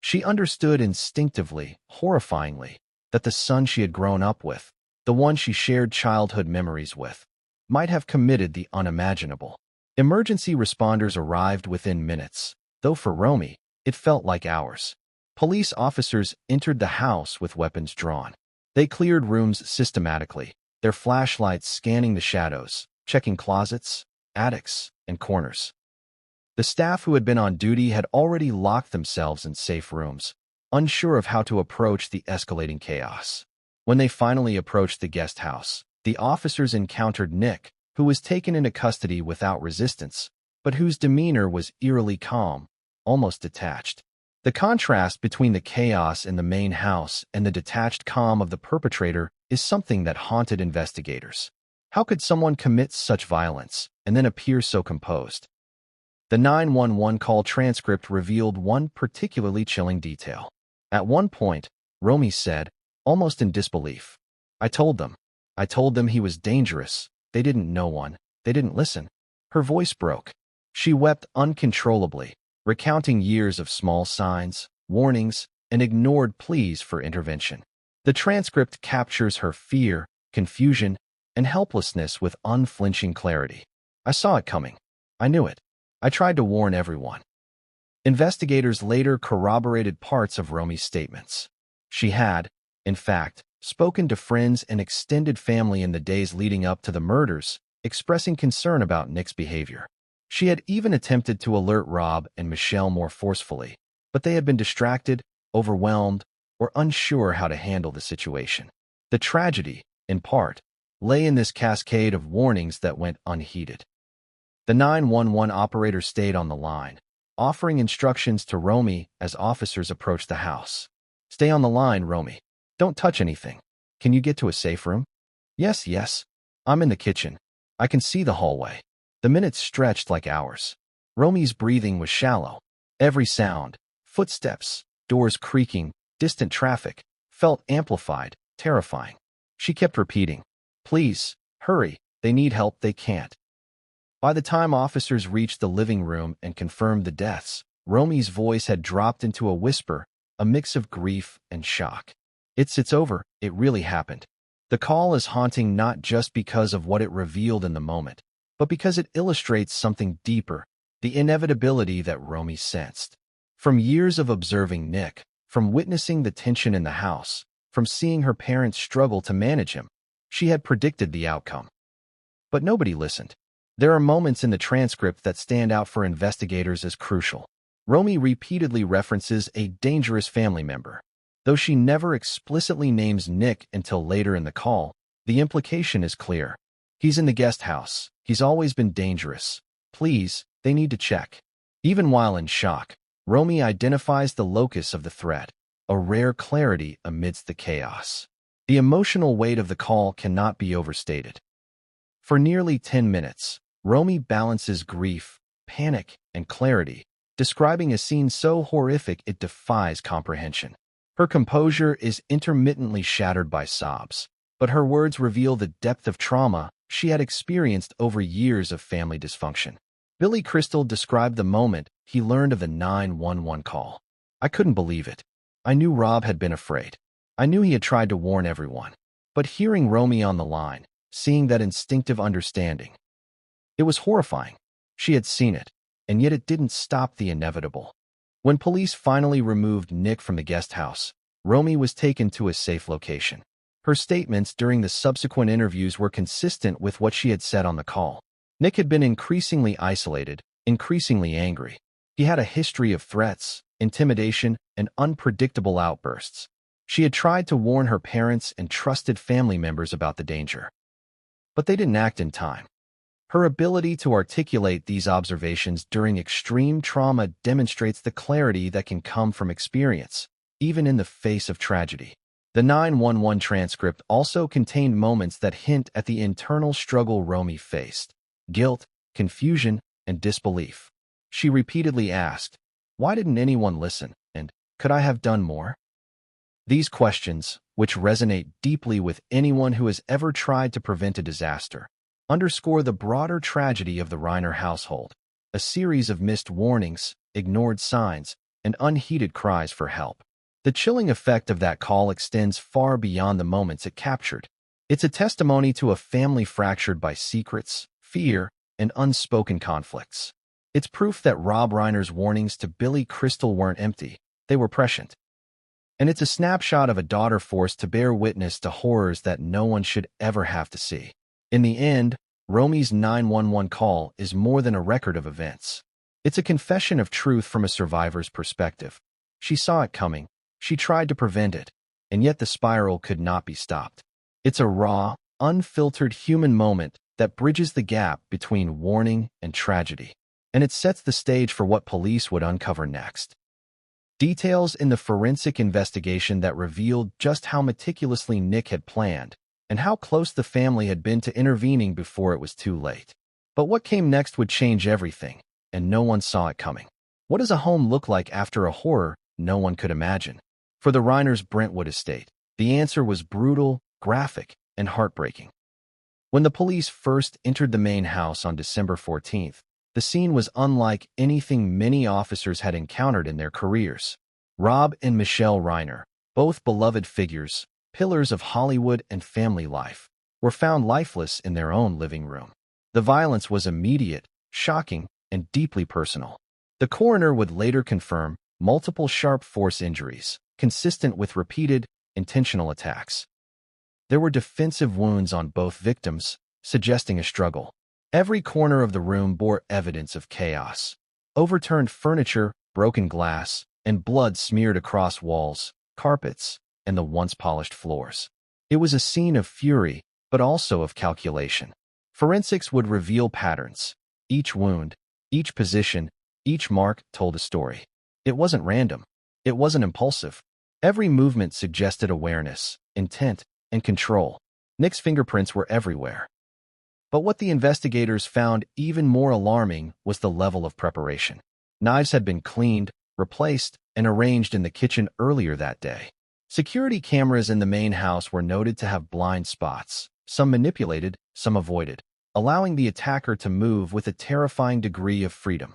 She understood instinctively, horrifyingly, that the son she had grown up with, the one she shared childhood memories with, might have committed the unimaginable. Emergency responders arrived within minutes, though for Romy, it felt like hours. Police officers entered the house with weapons drawn. They cleared rooms systematically, their flashlights scanning the shadows, checking closets, attics, and corners. The staff who had been on duty had already locked themselves in safe rooms, unsure of how to approach the escalating chaos. When they finally approached the guest house, the officers encountered Nick, who was taken into custody without resistance, but whose demeanor was eerily calm, almost detached. The contrast between the chaos in the main house and the detached calm of the perpetrator is something that haunted investigators. How could someone commit such violence and then appear so composed? The 911 call transcript revealed one particularly chilling detail. At one point, Romy said, almost in disbelief, I told them he was dangerous. They didn't know one. They didn't listen. Her voice broke. She wept uncontrollably, recounting years of small signs, warnings, and ignored pleas for intervention. The transcript captures her fear, confusion, and helplessness with unflinching clarity. I saw it coming. I knew it. I tried to warn everyone. Investigators later corroborated parts of Romy's statements. She had, in fact, spoken to friends and extended family in the days leading up to the murders, expressing concern about Nick's behavior. She had even attempted to alert Rob and Michelle more forcefully, but they had been distracted, overwhelmed, or unsure how to handle the situation. The tragedy, in part, lay in this cascade of warnings that went unheeded. The 911 operator stayed on the line, offering instructions to Romy as officers approached the house. Stay on the line, Romy. Don't touch anything. Can you get to a safe room? Yes. I'm in the kitchen. I can see the hallway. The minutes stretched like hours. Romy's breathing was shallow. Every sound, footsteps, doors creaking, distant traffic, felt amplified, terrifying. She kept repeating, please, hurry, they need help, they can't. By the time officers reached the living room and confirmed the deaths, Romy's voice had dropped into a whisper, a mix of grief and shock. It's over, it really happened. The call is haunting not just because of what it revealed in the moment, but because it illustrates something deeper, the inevitability that Romy sensed. From years of observing Nick, from witnessing the tension in the house, from seeing her parents struggle to manage him, she had predicted the outcome. But nobody listened. There are moments in the transcript that stand out for investigators as crucial. Romy repeatedly references a dangerous family member. Though she never explicitly names Nick until later in the call, the implication is clear. He's in the guest house. He's always been dangerous. Please, they need to check. Even while in shock, Romy identifies the locus of the threat, a rare clarity amidst the chaos. The emotional weight of the call cannot be overstated. For nearly 10 minutes, Romy balances grief, panic, and clarity, describing a scene so horrific it defies comprehension. Her composure is intermittently shattered by sobs, but her words reveal the depth of trauma she had experienced over years of family dysfunction. Billy Crystal described the moment he learned of the 911 call. I couldn't believe it. I knew Rob had been afraid. I knew he had tried to warn everyone. But hearing Romy on the line, seeing that instinctive understanding, it was horrifying. She had seen it, and yet it didn't stop the inevitable. When police finally removed Nick from the guest house, Romy was taken to a safe location. Her statements during the subsequent interviews were consistent with what she had said on the call. Nick had been increasingly isolated, increasingly angry. He had a history of threats, intimidation, and unpredictable outbursts. She had tried to warn her parents and trusted family members about the danger, but they didn't act in time. Her ability to articulate these observations during extreme trauma demonstrates the clarity that can come from experience, even in the face of tragedy. The 911 transcript also contained moments that hint at the internal struggle Romy faced: guilt, confusion, and disbelief. She repeatedly asked, "Why didn't anyone listen?" and "Could I have done more?" These questions, which resonate deeply with anyone who has ever tried to prevent a disaster, underscore the broader tragedy of the Reiner household, a series of missed warnings, ignored signs, and unheeded cries for help. The chilling effect of that call extends far beyond the moments it captured. It's a testimony to a family fractured by secrets, fear, and unspoken conflicts. It's proof that Rob Reiner's warnings to Billy Crystal weren't empty, they were prescient. And it's a snapshot of a daughter forced to bear witness to horrors that no one should ever have to see. In the end, Romy's 911 call is more than a record of events. It's a confession of truth from a survivor's perspective. She saw it coming, she tried to prevent it, and yet the spiral could not be stopped. It's a raw, unfiltered human moment that bridges the gap between warning and tragedy, and it sets the stage for what police would uncover next. Details in the forensic investigation that revealed just how meticulously Nick had planned and how close the family had been to intervening before it was too late. But what came next would change everything, and no one saw it coming. What does a home look like after a horror no one could imagine? For the Reiners' Brentwood estate, the answer was brutal, graphic, and heartbreaking. When the police first entered the main house on December 14th, the scene was unlike anything many officers had encountered in their careers. Rob and Michelle Reiner, both beloved figures, pillars of Hollywood and family life, were found lifeless in their own living room. The violence was immediate, shocking, and deeply personal. The coroner would later confirm multiple sharp force injuries, consistent with repeated, intentional attacks. There were defensive wounds on both victims, suggesting a struggle. Every corner of the room bore evidence of chaos. Overturned furniture, broken glass, and blood smeared across walls, carpets, and the once polished floors. It was a scene of fury, but also of calculation. Forensics would reveal patterns. Each wound, each position, each mark told a story. It wasn't random. It wasn't impulsive. Every movement suggested awareness, intent, and control. Nick's fingerprints were everywhere. But what the investigators found even more alarming was the level of preparation. Knives had been cleaned, replaced, and arranged in the kitchen earlier that day. Security cameras in the main house were noted to have blind spots, some manipulated, some avoided, allowing the attacker to move with a terrifying degree of freedom.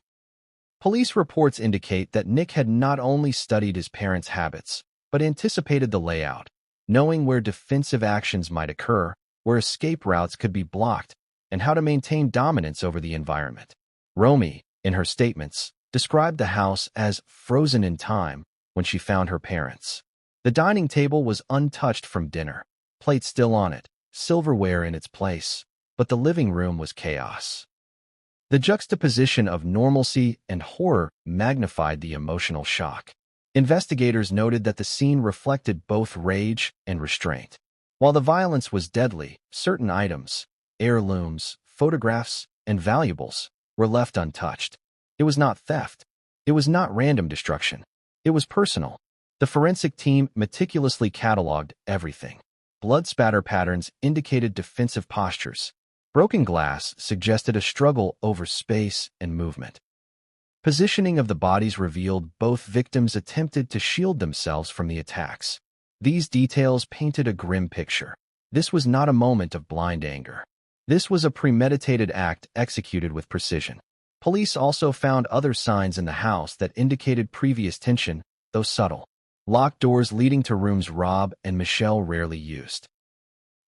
Police reports indicate that Nick had not only studied his parents' habits, but anticipated the layout, knowing where defensive actions might occur, where escape routes could be blocked, and how to maintain dominance over the environment. Romy, in her statements, described the house as frozen in time when she found her parents. The dining table was untouched from dinner, plates still on it, silverware in its place, but the living room was chaos. The juxtaposition of normalcy and horror magnified the emotional shock. Investigators noted that the scene reflected both rage and restraint. While the violence was deadly, certain items, heirlooms, photographs, and valuables, were left untouched. It was not theft. It was not random destruction. It was personal. The forensic team meticulously cataloged everything. Blood spatter patterns indicated defensive postures. Broken glass suggested a struggle over space and movement. Positioning of the bodies revealed both victims attempted to shield themselves from the attacks. These details painted a grim picture. This was not a moment of blind anger. This was a premeditated act executed with precision. Police also found other signs in the house that indicated previous tension, though subtle. Locked doors leading to rooms Rob and Michelle rarely used.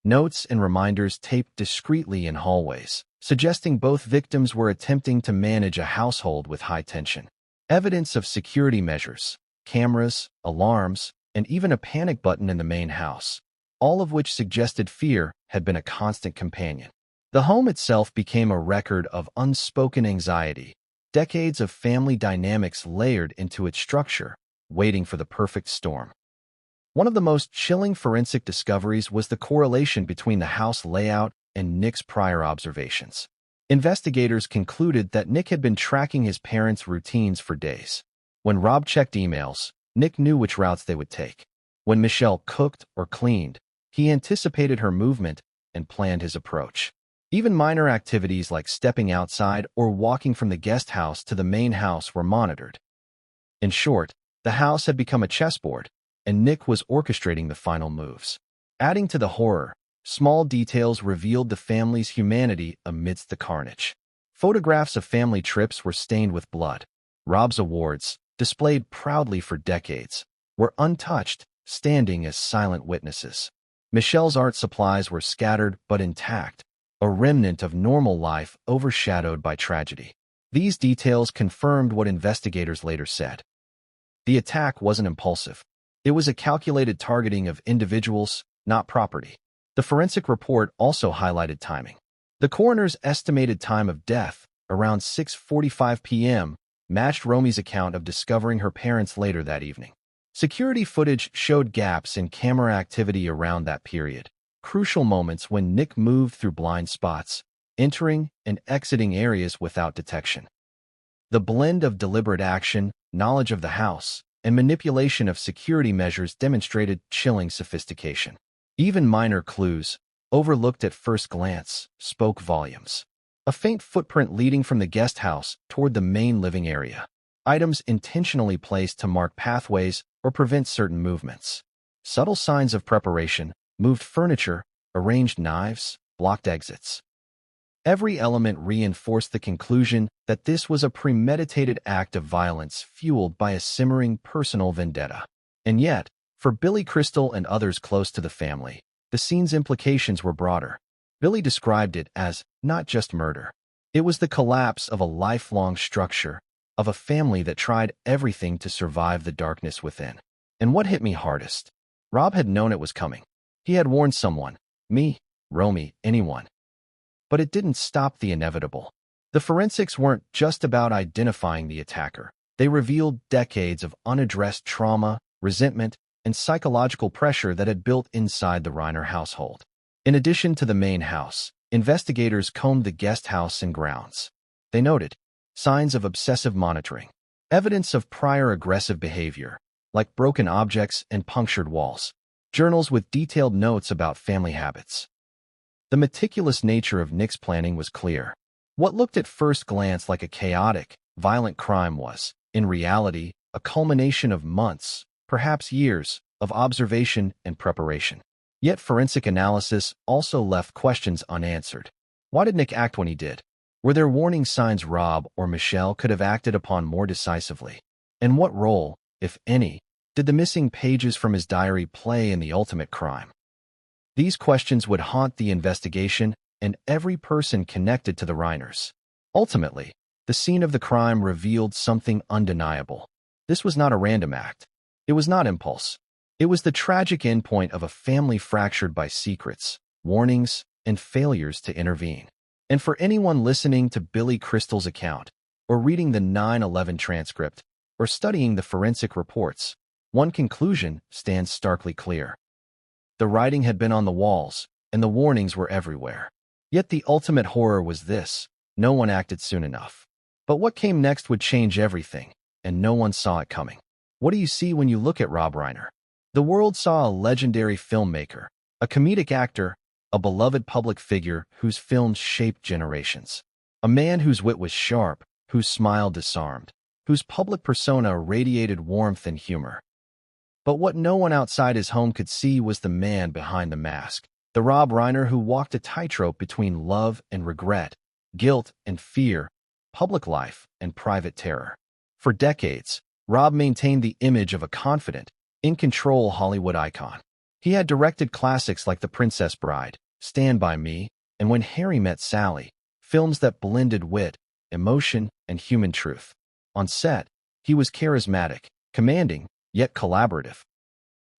Notes and reminders taped discreetly in hallways, suggesting both victims were attempting to manage a household with high tension. Evidence of security measures, cameras, alarms, and even a panic button in the main house, all of which suggested fear had been a constant companion. The home itself became a record of unspoken anxiety, decades of family dynamics layered into its structure, waiting for the perfect storm. One of the most chilling forensic discoveries was the correlation between the house layout and Nick's prior observations. Investigators concluded that Nick had been tracking his parents' routines for days. When Rob checked emails, Nick knew which routes they would take. When Michelle cooked or cleaned, he anticipated her movement and planned his approach. Even minor activities like stepping outside or walking from the guest house to the main house were monitored. In short, the house had become a chessboard, and Nick was orchestrating the final moves. Adding to the horror, small details revealed the family's humanity amidst the carnage. Photographs of family trips were stained with blood. Rob's awards, displayed proudly for decades, were untouched, standing as silent witnesses. Michelle's art supplies were scattered but intact, a remnant of normal life overshadowed by tragedy. These details confirmed what investigators later said. The attack wasn't impulsive. It was a calculated targeting of individuals, not property. The forensic report also highlighted timing. The coroner's estimated time of death, around 6:45 p.m., matched Romy's account of discovering her parents later that evening. Security footage showed gaps in camera activity around that period, crucial moments when Nick moved through blind spots, entering and exiting areas without detection. The blend of deliberate action, knowledge of the house, and manipulation of security measures demonstrated chilling sophistication. Even minor clues, overlooked at first glance, spoke volumes. A faint footprint leading from the guest house toward the main living area. Items intentionally placed to mark pathways or prevent certain movements. Subtle signs of preparation, moved furniture, arranged knives, blocked exits. Every element reinforced the conclusion that this was a premeditated act of violence fueled by a simmering personal vendetta. And yet, for Billy Crystal and others close to the family, the scene's implications were broader. Billy described it as not just murder. It was the collapse of a lifelong structure, of a family that tried everything to survive the darkness within. And what hit me hardest? Rob had known it was coming. He had warned someone, me, Romy, anyone. But it didn't stop the inevitable. The forensics weren't just about identifying the attacker. They revealed decades of unaddressed trauma, resentment, and psychological pressure that had built inside the Reiner household. In addition to the main house, investigators combed the guest house and grounds. They noted signs of obsessive monitoring, evidence of prior aggressive behavior, like broken objects and punctured walls, journals with detailed notes about family habits. The meticulous nature of Nick's planning was clear. What looked at first glance like a chaotic, violent crime was, in reality, a culmination of months, perhaps years, of observation and preparation. Yet forensic analysis also left questions unanswered. Why did Nick act when he did? Were there warning signs Rob or Michelle could have acted upon more decisively? And what role, if any, did the missing pages from his diary play in the ultimate crime? These questions would haunt the investigation and every person connected to the Reiners. Ultimately, the scene of the crime revealed something undeniable. This was not a random act. It was not impulse. It was the tragic endpoint of a family fractured by secrets, warnings, and failures to intervene. And for anyone listening to Billy Crystal's account, or reading the 9/11 transcript, or studying the forensic reports, one conclusion stands starkly clear. The writing had been on the walls, and the warnings were everywhere. Yet the ultimate horror was this: no one acted soon enough. But what came next would change everything, and no one saw it coming. What do you see when you look at Rob Reiner? The world saw a legendary filmmaker, a comedic actor, a beloved public figure whose films shaped generations. A man whose wit was sharp, whose smile disarmed, whose public persona radiated warmth and humor. But what no one outside his home could see was the man behind the mask, the Rob Reiner who walked a tightrope between love and regret, guilt and fear, public life and private terror. For decades, Rob maintained the image of a confident, in-control Hollywood icon. He had directed classics like The Princess Bride, Stand By Me, and When Harry Met Sally, films that blended wit, emotion, and human truth. On set, he was charismatic, commanding, yet collaborative.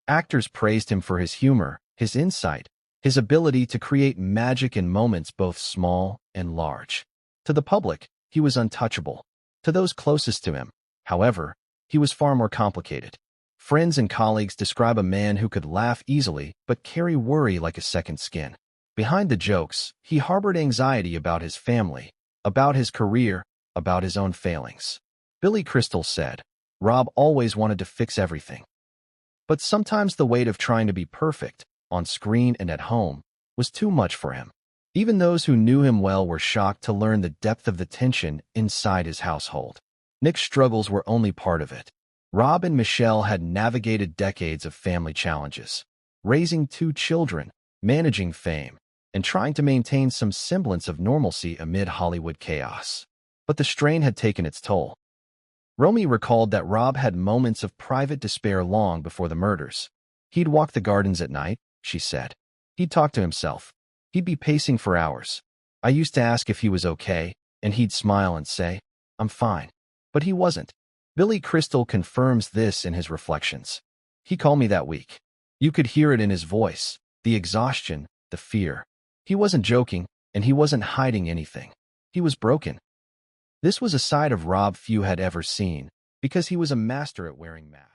Actors praised him for his humor, his insight, his ability to create magic in moments both small and large. To the public, he was untouchable. To those closest to him, however, he was far more complicated. Friends and colleagues describe a man who could laugh easily but carry worry like a second skin. Behind the jokes, he harbored anxiety about his family, about his career, about his own failings. Billy Crystal said, Rob always wanted to fix everything. But sometimes the weight of trying to be perfect, on screen and at home, was too much for him. Even those who knew him well were shocked to learn the depth of the tension inside his household. Nick's struggles were only part of it. Rob and Michelle had navigated decades of family challenges, raising 2 children, managing fame, and trying to maintain some semblance of normalcy amid Hollywood chaos. But the strain had taken its toll. Romy recalled that Rob had moments of private despair long before the murders. He'd walk the gardens at night, she said. He'd talk to himself. He'd be pacing for hours. I used to ask if he was okay, and he'd smile and say, "I'm fine." But he wasn't. Billy Crystal confirms this in his reflections. He called me that week. You could hear it in his voice, the exhaustion, the fear. He wasn't joking, and he wasn't hiding anything. He was broken. This was a side of Rob few had ever seen, because he was a master at wearing masks.